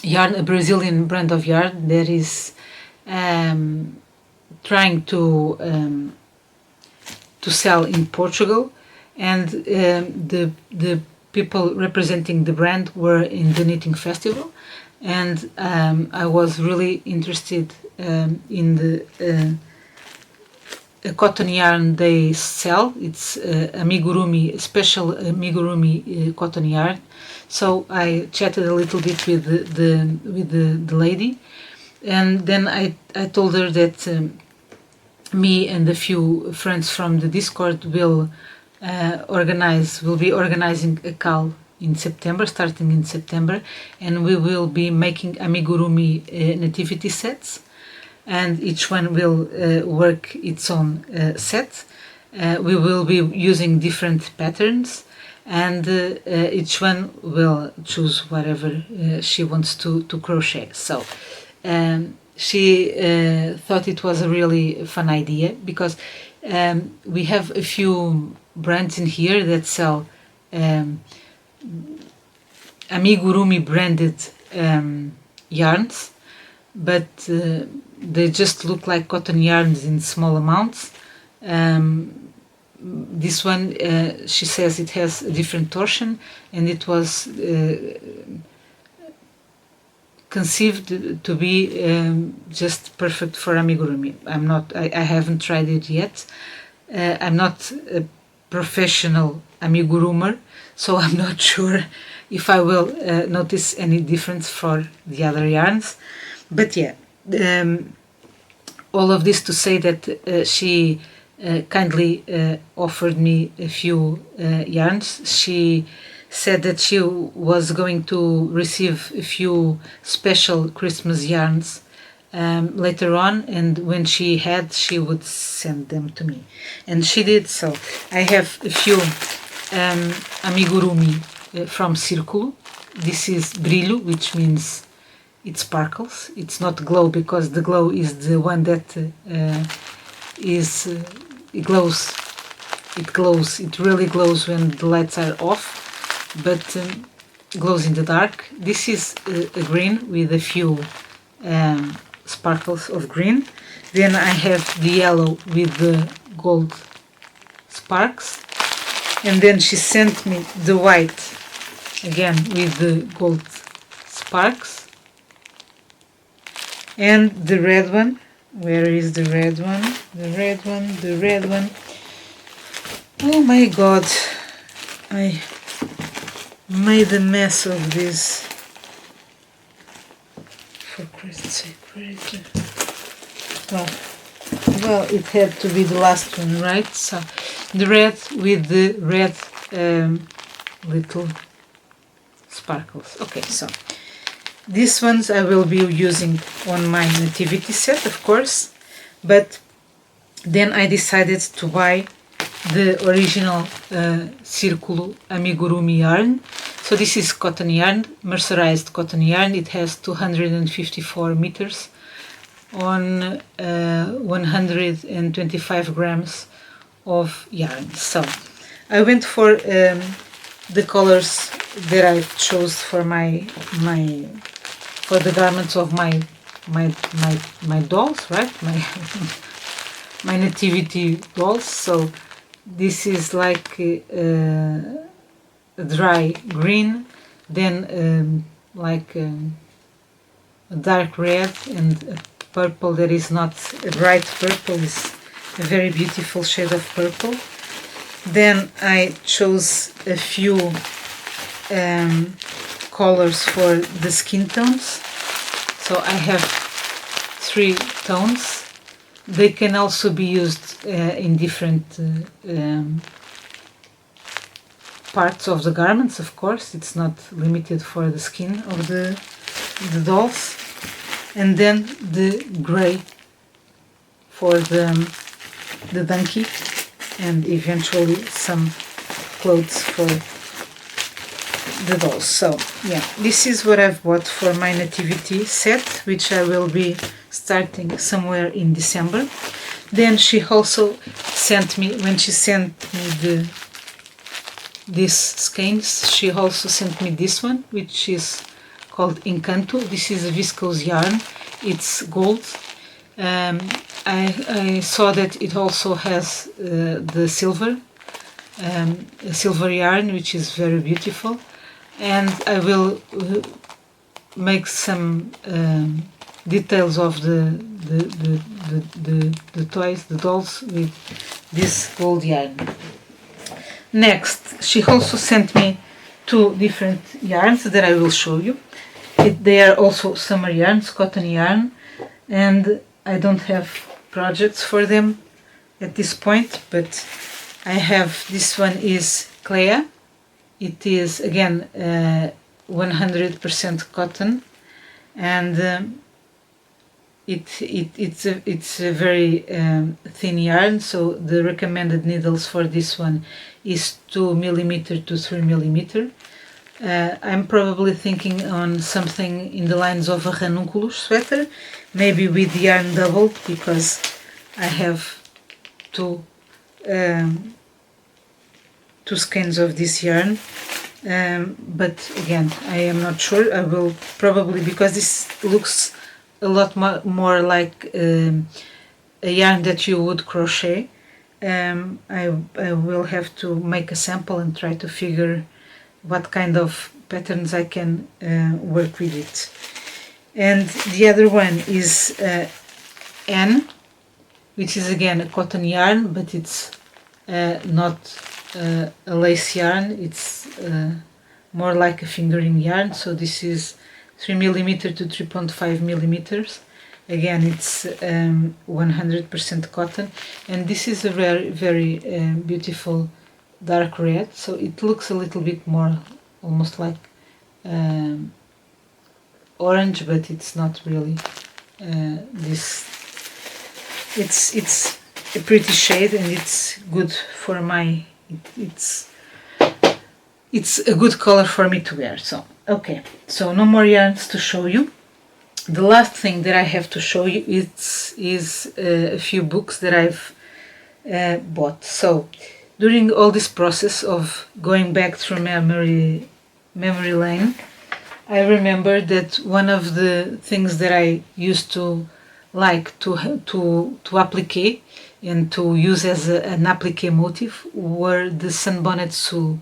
S1: yarn, a Brazilian brand of yarn that is trying to sell in Portugal, and the people representing the brand were in the knitting festival, and I was really interested in the a cotton yarn they sell. It's amigurumi, special amigurumi cotton yarn. So I chatted a little bit with the lady, and then I told her that me and a few friends from the Discord will be organizing a call in September, starting in September, and we will be making amigurumi nativity sets, and each one will work its own set. We will be using different patterns, and each one will choose whatever she wants to crochet. So she thought it was a really fun idea, because we have a few brands in here that sell amigurumi branded yarns, but they just look like cotton yarns in small amounts. This one, she says it has a different torsion, and it was conceived to be just perfect for amigurumi. I haven't tried it yet. I'm not a professional amigurumer, so I'm not sure if I will notice any difference for the other yarns. But yeah, all of this to say that she kindly offered me a few yarns. She said that she was going to receive a few special Christmas yarns later on, and when she had, she would send them to me, and she did. So I have a few amigurumi from Círculo. This is brilho, which means it sparkles. It's not glow, because the glow is the one that it glows. It really glows when the lights are off, but glows in the dark. This is a green with a few sparkles of green. Then I have the yellow with the gold sparks, and then she sent me the white again with the gold sparks, and the red one. Where is the red one? The red one. Oh my god, I made a mess of this. For Christ's sake, where is it? Well, it had to be the last one, right? So, the red with the red little sparkles. Okay, so these ones I will be using on my nativity set, of course, but then I decided to buy the original Círculo amigurumi yarn. So this is cotton yarn, mercerized cotton yarn. It has 254 meters on 125 grams of yarn. So I went for the colors that I chose for for the garments of my dolls, right? My nativity dolls. So this is like a dry green, then like a dark red, and a purple that is not a bright purple, is a very beautiful shade of purple. Then I chose a few colors for the skin tones. So I have 3 tones. They can also be used in different parts of the garments, of course. It's not limited for the skin of the dolls. And then the gray for the donkey, and eventually some clothes for the dolls. So yeah, this is what I've bought for my nativity set, which I will be starting somewhere in December. Then she also sent me, when she sent me these skeins, she also sent me this one, which is called Encanto. This is a viscose yarn. It's gold. I saw that it also has the silver yarn, which is very beautiful, and I will make some details of the toys, the dolls, with this gold yarn. Next, she also sent me 2 different yarns that I will show you. They are also summer yarns, cotton yarn, and I don't have projects for them at this point, but I have, this one is Clea. It is again 100% cotton, and it's a very thin yarn, so the recommended needles for this one is 2mm to 3mm. I'm probably thinking on something in the lines of a ranunculus sweater, maybe with yarn doubled, because I have two skeins of this yarn. But again, I am not sure. I will probably, because this looks a lot more like a yarn that you would crochet, I will have to make a sample and try to figure what kind of patterns I can work with it. And the other one is N, which is again a cotton yarn, but it's not a lace yarn. It's more like a fingering yarn. So this is 3mm to 3.5 millimeters. Again, it's 100% cotton, and this is a very beautiful dark red. So it looks a little bit more, almost like orange, but it's not really this. It's a pretty shade, and it's good for my. It's a good color for me to wear. So okay, so no more yarns to show you. The last thing that I have to show you is a few books that I've bought. So during all this process of going back through memory lane, I remember that one of the things that I used to like to applique and to use as an applique motif were the Sunbonnet Sue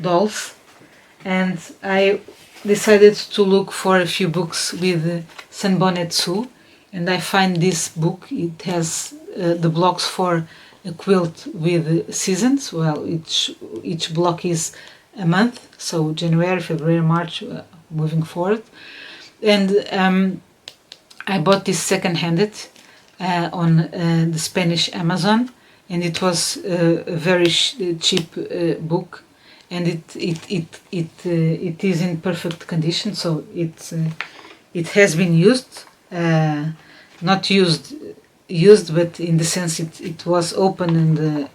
S1: dolls, and I decided to look for a few books with Sunbonnet Sue, and I find this book. It has the blocks for a quilt with seasons. Well, each block is a month, so January, February, March, moving forward. And I bought this second-handed on the Spanish Amazon, and it was a very cheap book, and it is in perfect condition. So it has been used, not used, but in the sense it was open and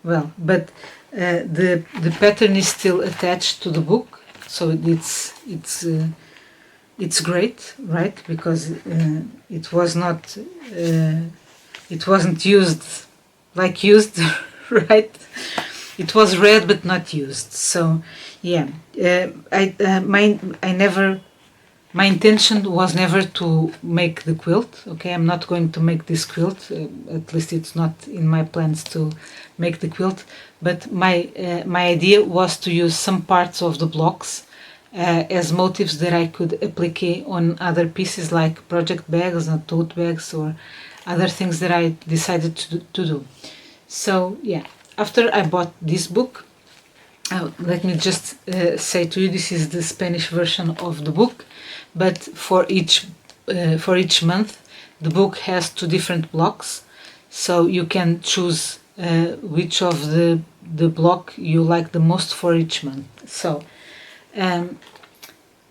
S1: well, but the pattern is still attached to the book, so it's great, right? Because it was not it wasn't used like used, right? It was read but not used. So yeah, my intention was never to make the quilt. Okay, I'm not going to make this quilt. At least it's not in my plans to make the quilt. But my idea was to use some parts of the blocks as motifs that I could applique on other pieces, like project bags or tote bags or other things that I decided to do. So yeah, after I bought this book, let me just say to you, this is the Spanish version of the book, but for each month the book has 2 different blocks, so you can choose which of the block you like the most for each month. So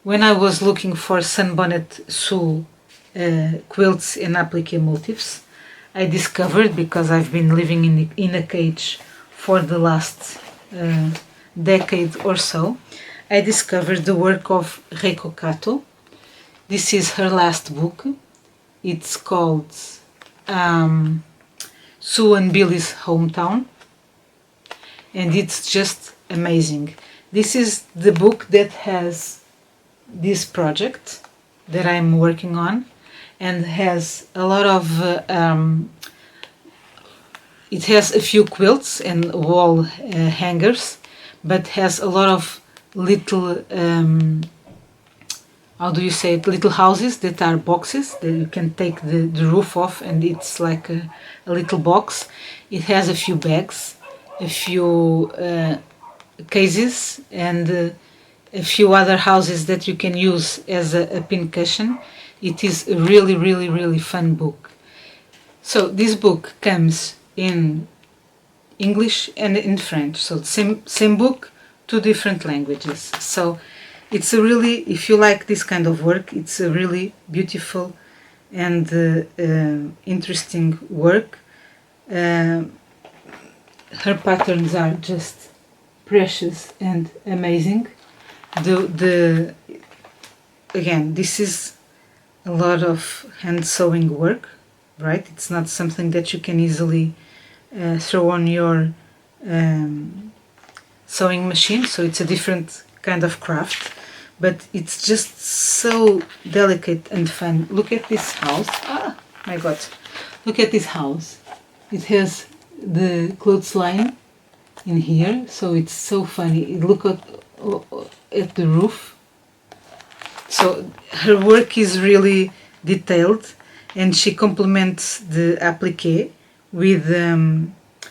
S1: when I was looking for Sunbonnet Sue quilts and applique motifs, I discovered, because I've been living in a cage for the last decade or so, I discovered the work of Reiko Kato. This is her last book. It's called Sue and Billy's Hometown, and it's just amazing. This is the book that has this project that I'm working on, and has a lot of it has a few quilts and wall hangers, but has a lot of little how do you say it, little houses that are boxes that you can take the roof off, and it's like a little box. It has a few bags, a few cases, and a few other houses that you can use as a pin cushion. It is a really fun book. So this book comes in English and in French, so same book, 2 different languages. So it's a really, if you like this kind of work, it's a really beautiful and interesting work. Her patterns are just precious and amazing. Again, this is a lot of hand sewing work, right? It's not something that you can easily throw on your sewing machine, so it's a different kind of craft, but it's just so delicate and fun. Look at this house. Ah, my God. Look at this house. It has the clothesline in here, so it's so funny. Look at the roof. So her work is really detailed, and she complements the applique with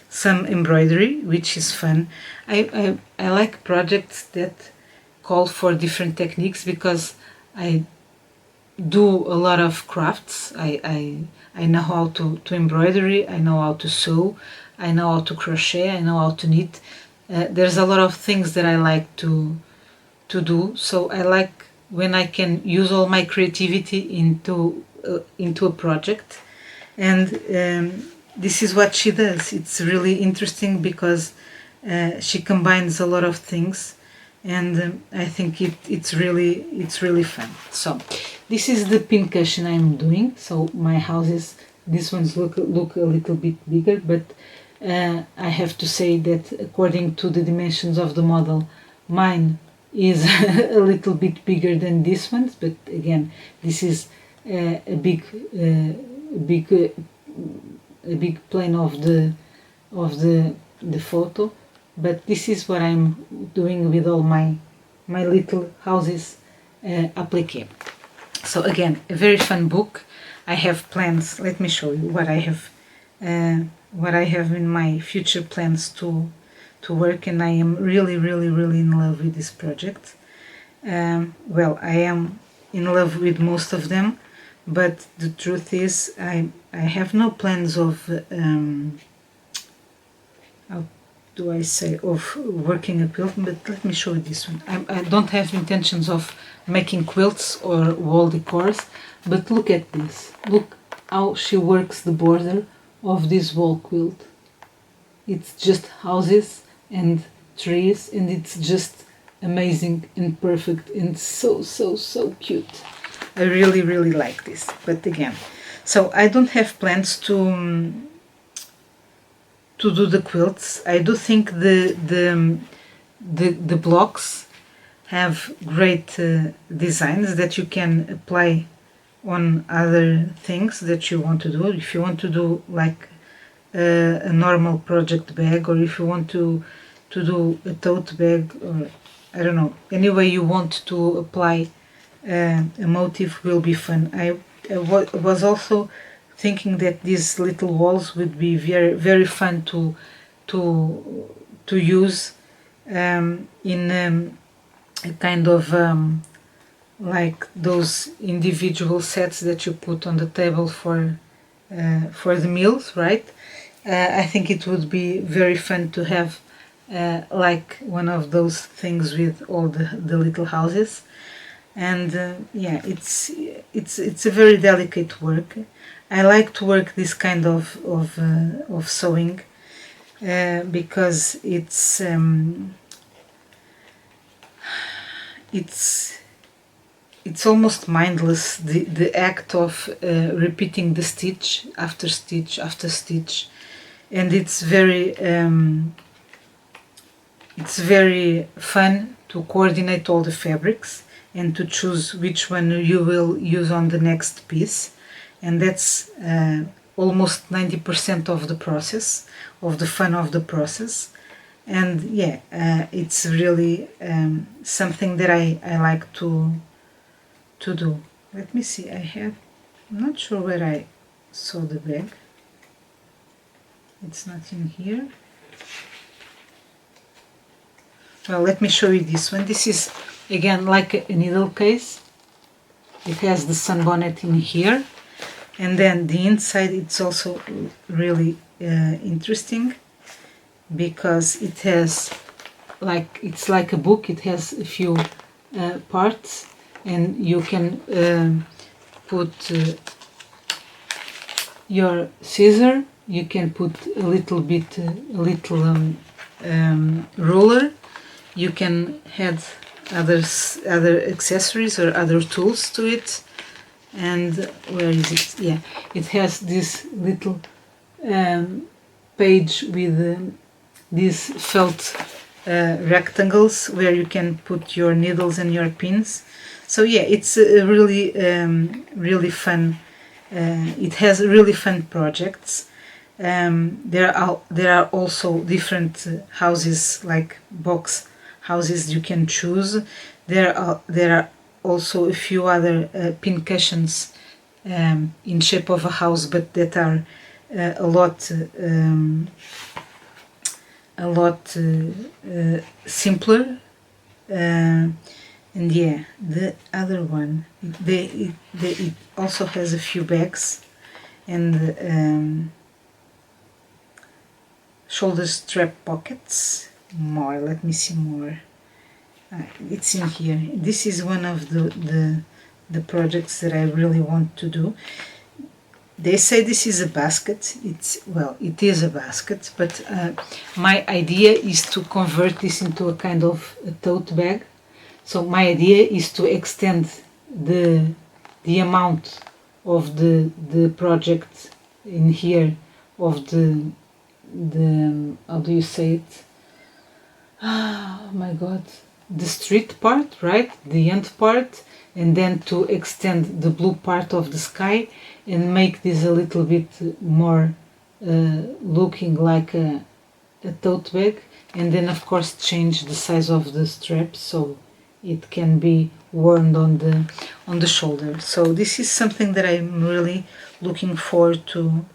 S1: some embroidery, which is fun. I like projects that call for different techniques because I do a lot of crafts. I know how to embroidery, I know how to sew, I know how to crochet, I know how to knit. There's a lot of things that I like to do, so I like when I can use all my creativity into a project. And this is what she does. It's really interesting because she combines a lot of things, and I think it's really fun. So this is the pincushion I'm doing. So my houses, these ones look a little bit bigger, but I have to say that according to the dimensions of the model, mine is a little bit bigger than this one's. But again, this is a big plane of the photo. But this is what I'm doing with all my little houses applique. So again, a very fun book. I have plans. Let me show you what I have in my future plans to work, and I am really in love with this project. Well, I am in love with most of them, but the truth is I have no plans of how do I say, of working a quilt. But let me show you this one. I don't have intentions of making quilts or wall decors, but look at this. Look how she works the border of this wall quilt. It's just houses and trees, and it's just amazing and perfect and so cute. I really like this. But again, so I don't have plans to do the quilts. I do think the blocks have great designs that you can apply on other things that you want to do. If you want to do like a normal project bag, or if you want to do a tote bag, or I don't know, any way you want to apply a motif will be fun. I was also thinking that these little walls would be very fun to use in a kind of like those individual sets that you put on the table for the meals, right? I think it would be very fun to have like one of those things with all the little houses. And yeah, it's a very delicate work. I like to work this kind of sewing because it's almost mindless, the act of repeating the stitch after stitch after stitch, and it's very fun to coordinate all the fabrics and to choose which one you will use on the next piece. And that's almost 90% of the process, of the fun of the process. And yeah, it's really something that I like to do. Let me see, I'm not sure where I saw the bag. It's not in here. Well, let me show you this one. This is again like a needle case. It has the sunbonnet in here, and then the inside it's also really interesting because it has it's like a book. It has a few parts, and you can put your scissor. You can put a little ruler. You can add other accessories or other tools to it. And where is it? Yeah, it has this little page with these felt rectangles where you can put your needles and your pins. So yeah, it's a really fun. It has really fun projects. There are also different houses, like box houses you can choose. There are also a few other pincushions in shape of a house, but that are a lot a lot simpler. And yeah, the other one, it also has a few bags and shoulder strap pockets. More, let me see more. It's in here. This is one of the projects that I really want to do. They say this is a basket. It is a basket, but my idea is to convert this into a kind of a tote bag. So my idea is to extend the amount of the project in here, of the how do you say it? Oh my god, the street part, right? The end part, and then to extend the blue part of the sky and make this a little bit more looking like a tote bag, and then of course change the size of the strap so it can be worn on the shoulder. So this is something that I'm really looking forward to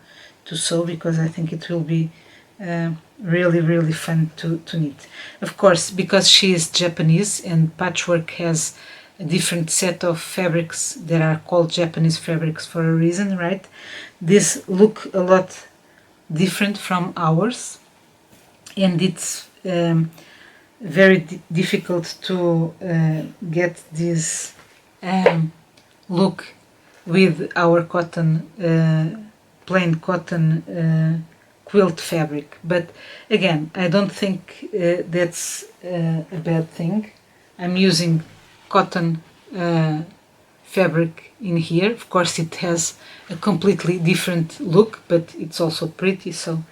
S1: sew, because I think it will be really fun to knit. Of course, because she is Japanese and patchwork has a different set of fabrics that are called Japanese fabrics for a reason, right? These look a lot different from ours, and it's very difficult to get this look with our cotton, plain cotton quilt fabric. But again, I don't think that's a bad thing. I'm using cotton fabric in here. Of course, it has a completely different look, but it's also pretty, so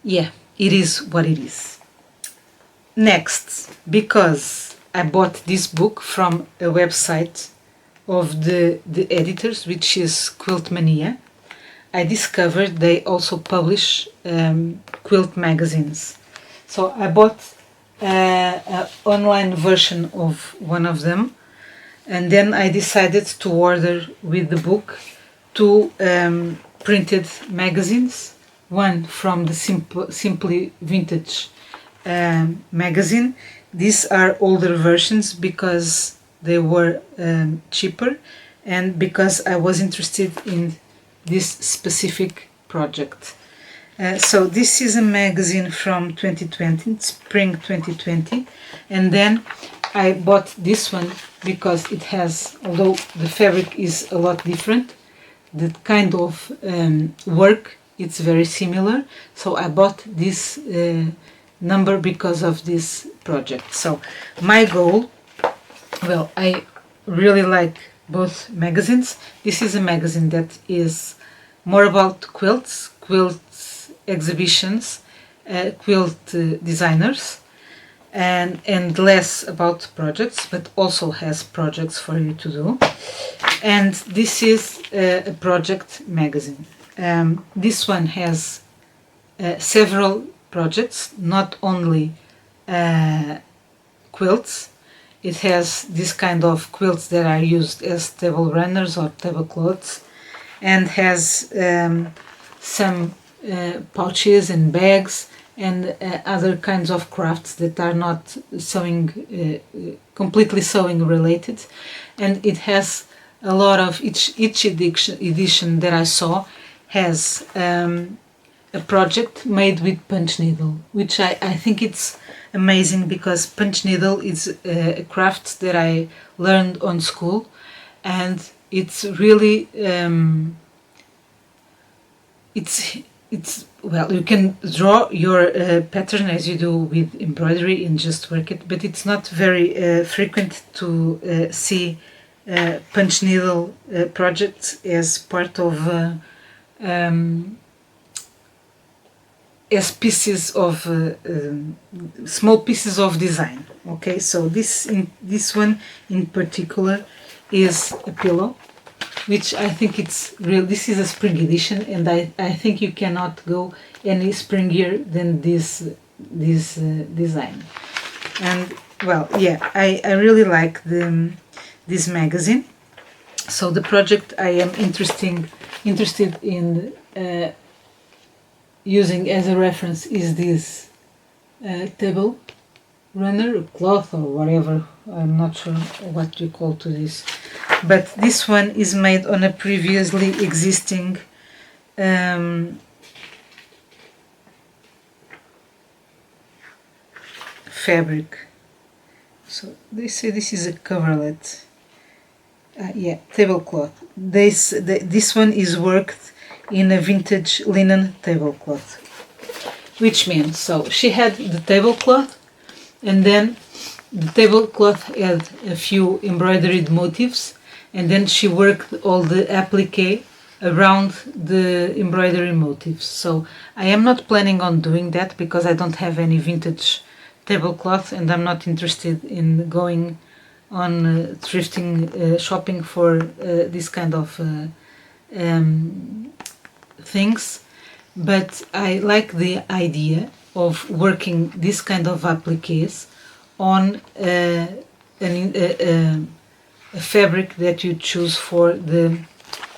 S1: yeah, it is what it is. Next, because I bought this book from a website of the editors, which is Quilt Mania, I discovered they also publish quilt magazines. So I bought an online version of one of them, and then I decided to order with the book two printed magazines, one from the Simply Vintage magazine. These are older versions because they were cheaper and because I was interested in this specific project. So this is a magazine from 2020, spring 2020, and then I bought this one because it has, although the fabric is a lot different, the kind of work it's very similar, so I bought this number because of this project. So my goal, well, I really like both magazines. This is a magazine that is more about quilts, quilt exhibitions, quilt designers, and less about projects, but also has projects for you to do. And this is a project magazine. This one has several projects, not only quilts. It has this kind of quilts that are used as table runners or tablecloths, and has some pouches and bags and other kinds of crafts that are not sewing, completely sewing related. And it has a lot of, each edition that I saw has a project made with punch needle, which I think it's amazing, because punch needle is a craft that I learned on school, and it's really it's well, you can draw your pattern as you do with embroidery and just work it, but it's not very frequent to see punch needle projects as part of as pieces of small pieces of design. Okay, so this one in particular is a pillow, which I think it's real. This is a spring edition, and I think you cannot go any springier than this design. And well, yeah, I really like this magazine. So the project I am interested in using as a reference is this table runner, cloth or whatever, I'm not sure what you call to this, but this one is made on a previously existing fabric. So they say this is a coverlet. Yeah, tablecloth. This one is worked in a vintage linen tablecloth, which means, so she had the tablecloth, and then the tablecloth had a few embroidered motifs, and then she worked all the applique around the embroidery motifs. So I am not planning on doing that because I don't have any vintage tablecloth, and I'm not interested in going on thrifting shopping for this kind of things. But I like the idea of working this kind of appliques on a fabric that you choose for the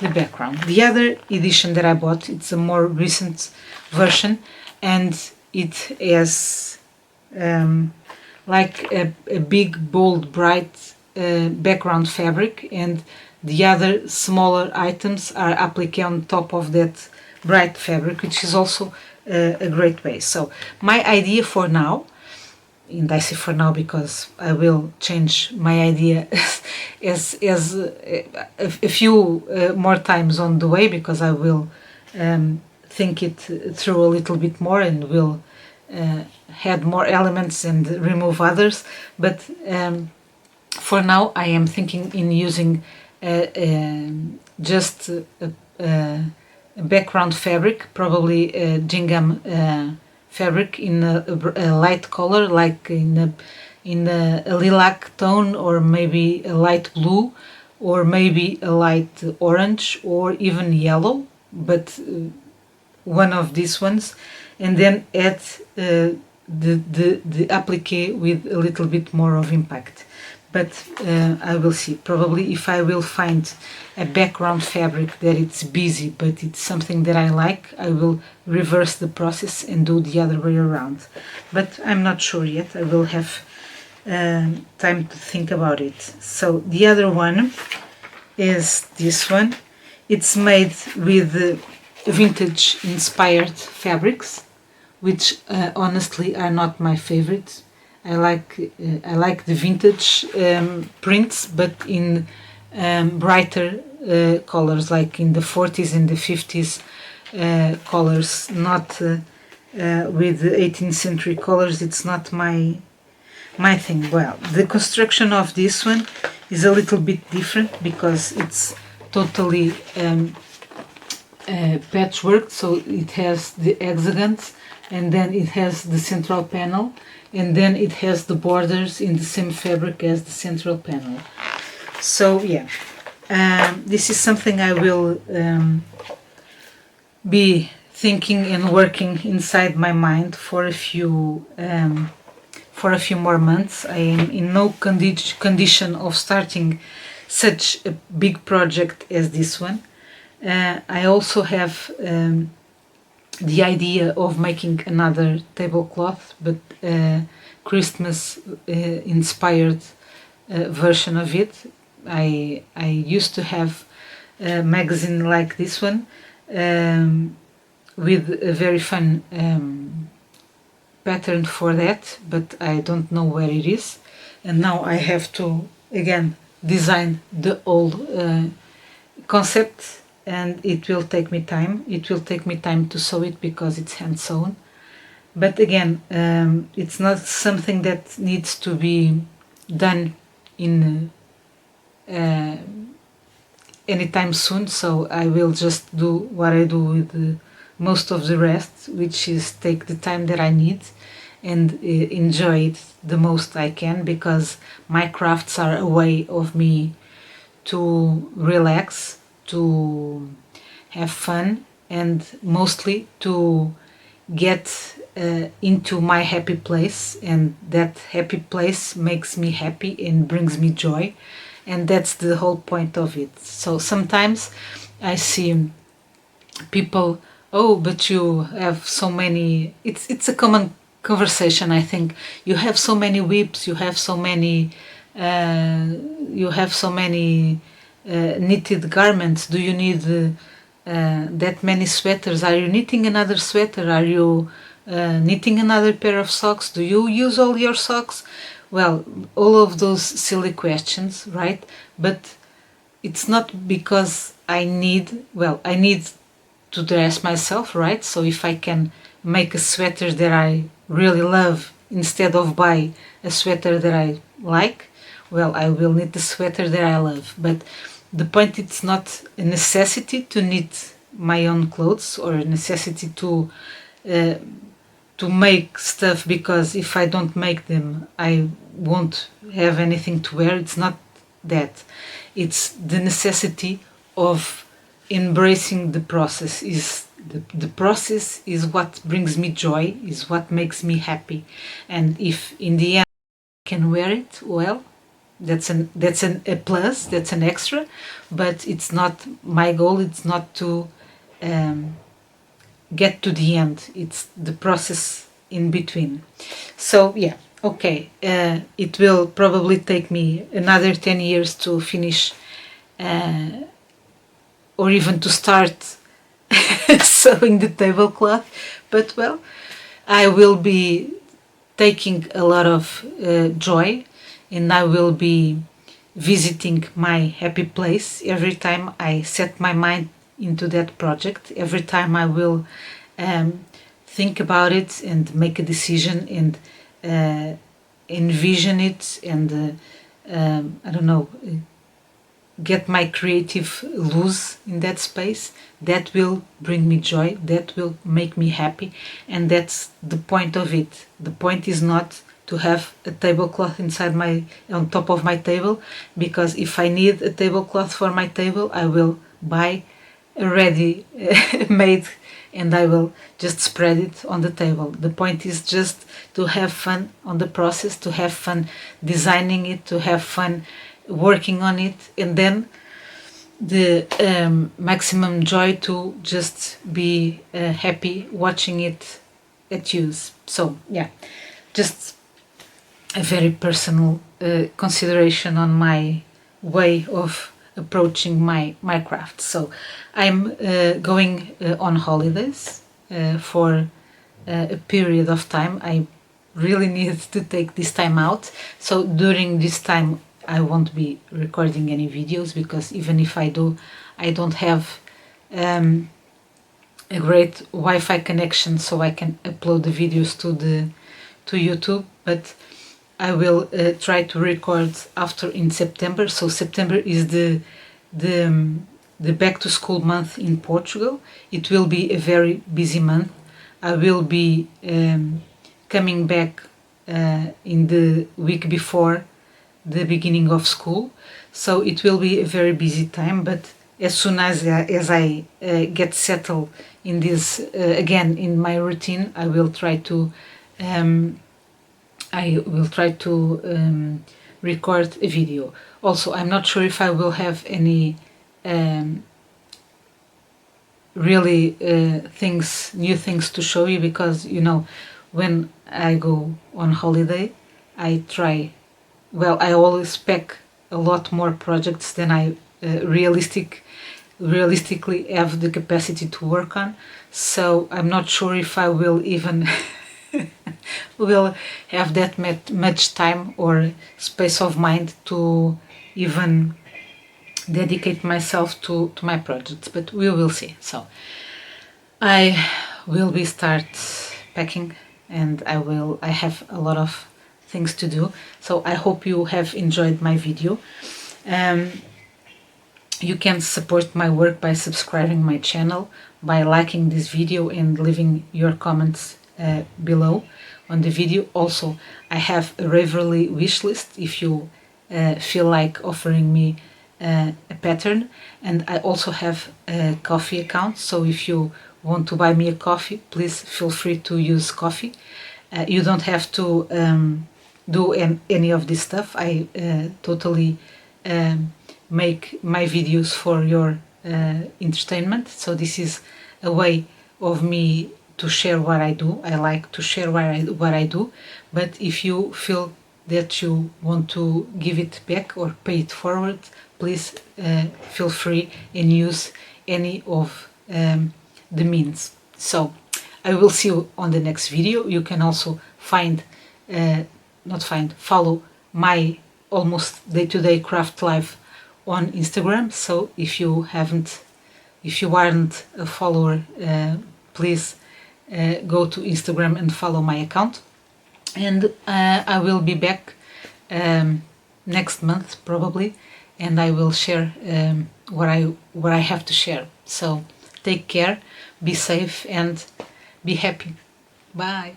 S1: background. The other edition that I bought, it's a more recent version, and it has like a big, bold, bright background fabric, and the other smaller items are applique on top of that bright fabric, which is also a great way. So my idea for now, and I say for now because I will change my idea as a few more times on the way, because I will think it through a little bit more and will add more elements and remove others. But for now I am thinking in using just a background fabric, probably gingham fabric in a light color, like in a lilac tone, or maybe a light blue, or maybe a light orange, or even yellow, but one of these ones, and then add the applique with a little bit more of impact. But I will see. Probably if I will find a background fabric that it's busy but it's something that I like, I will reverse the process and do the other way around. But I'm not sure yet. I will have time to think about it. So the other one is this one. It's made with vintage inspired fabrics, which honestly are not my favorite. I like the vintage prints, but in brighter colors, like in the 40s and the 50s colors, not with the 18th century colors. It's not my thing. Well, the construction of this one is a little bit different because it's totally patchwork. So it has the hexagons, and then it has the central panel, and then it has the borders in the same fabric as the central panel. So yeah, this is something I will be thinking and working inside my mind for a few more months. I am in no condition of starting such a big project as this one. I also have the idea of making another tablecloth, but Christmas inspired version of it. I used to have a magazine like this one with a very fun pattern for that, but I don't know where it is, and now I have to again design the old concept, and it will take me time. It will take me time to sew it because it's hand sewn. But again, it's not something that needs to be done in anytime soon. So I will just do what I do with most of the rest, which is take the time that I need and enjoy it the most I can, because my crafts are a way of me to relax, to have fun, and mostly to get into my happy place, and that happy place makes me happy and brings me joy, and that's the whole point of it. So sometimes I see people, oh, but you have so many, it's a common conversation. I think you have so many whips, you have so many knitted garments. Do you need that many sweaters? Are you knitting another sweater? Are you knitting another pair of socks? Do you use all your socks? Well, all of those silly questions, right? But it's not because I need to dress myself, right? So if I can make a sweater that I really love instead of buy a sweater that I like, well, I will knit the sweater that I love. But the point, it's not a necessity to knit my own clothes or a necessity to make stuff, because if I don't make them, I won't have anything to wear. It's not that. It's the necessity of embracing the process. The process is what brings me joy, is what makes me happy. And if in the end I can wear it, well, that's a plus, that's an extra, but it's not my goal. It's not to get to the end. It's the process in between. So yeah, okay, it will probably take me another 10 years to finish or even to start sewing the tablecloth, but well, I will be taking a lot of joy, and I will be visiting my happy place every time I set my mind into that project. Every time I will think about it and make a decision and envision it and I don't know, get my creative loose in that space. That will bring me joy, that will make me happy, and that's the point of it. The point is not to have a tablecloth on top of my table, because if I need a tablecloth for my table, I will buy a ready made and I will just spread it on the table. The point is just to have fun on the process, to have fun designing it, to have fun working on it, and then the maximum joy to just be happy watching it at use. So yeah, just a very personal consideration on my way of approaching my craft. So I'm going on holidays for a period of time. I really need to take this time out. So during this time I won't be recording any videos, because even if I do, I don't have a great Wi-Fi connection so I can upload the videos to YouTube. But I will try to record after in September. So September is the back to school month in Portugal. It will be a very busy month. I will be coming back in the week before the beginning of school, so it will be a very busy time. But as soon as I get settled in this again in my routine, I will try to record a video. Also, I'm not sure if I will have any really new things to show you, because you know, when I go on holiday, I always pack a lot more projects than I realistically have the capacity to work on. So I'm not sure if I will even will have that much time or space of mind to even dedicate myself to my projects, but we will see. So I will be start packing, and I have a lot of things to do. So I hope you have enjoyed my video. You can support my work by subscribing my channel, by liking this video and leaving your comments below on the video. Also, I have a Ravelry wish list if you feel like offering me a pattern, and I also have a coffee account. So if you want to buy me a coffee, please feel free to use coffee. You don't have to do any of this stuff. I totally make my videos for your entertainment. So this is a way of me to share what I do. I like to share what I do, but if you feel that you want to give it back or pay it forward, please feel free and use any of the means. So I will see you on the next video. You can also follow my almost day-to-day craft life on Instagram. So if you aren't a follower, please go to Instagram and follow my account. And I will be back next month probably, and I will share what I have to share. So take care, be safe, and be happy. Bye.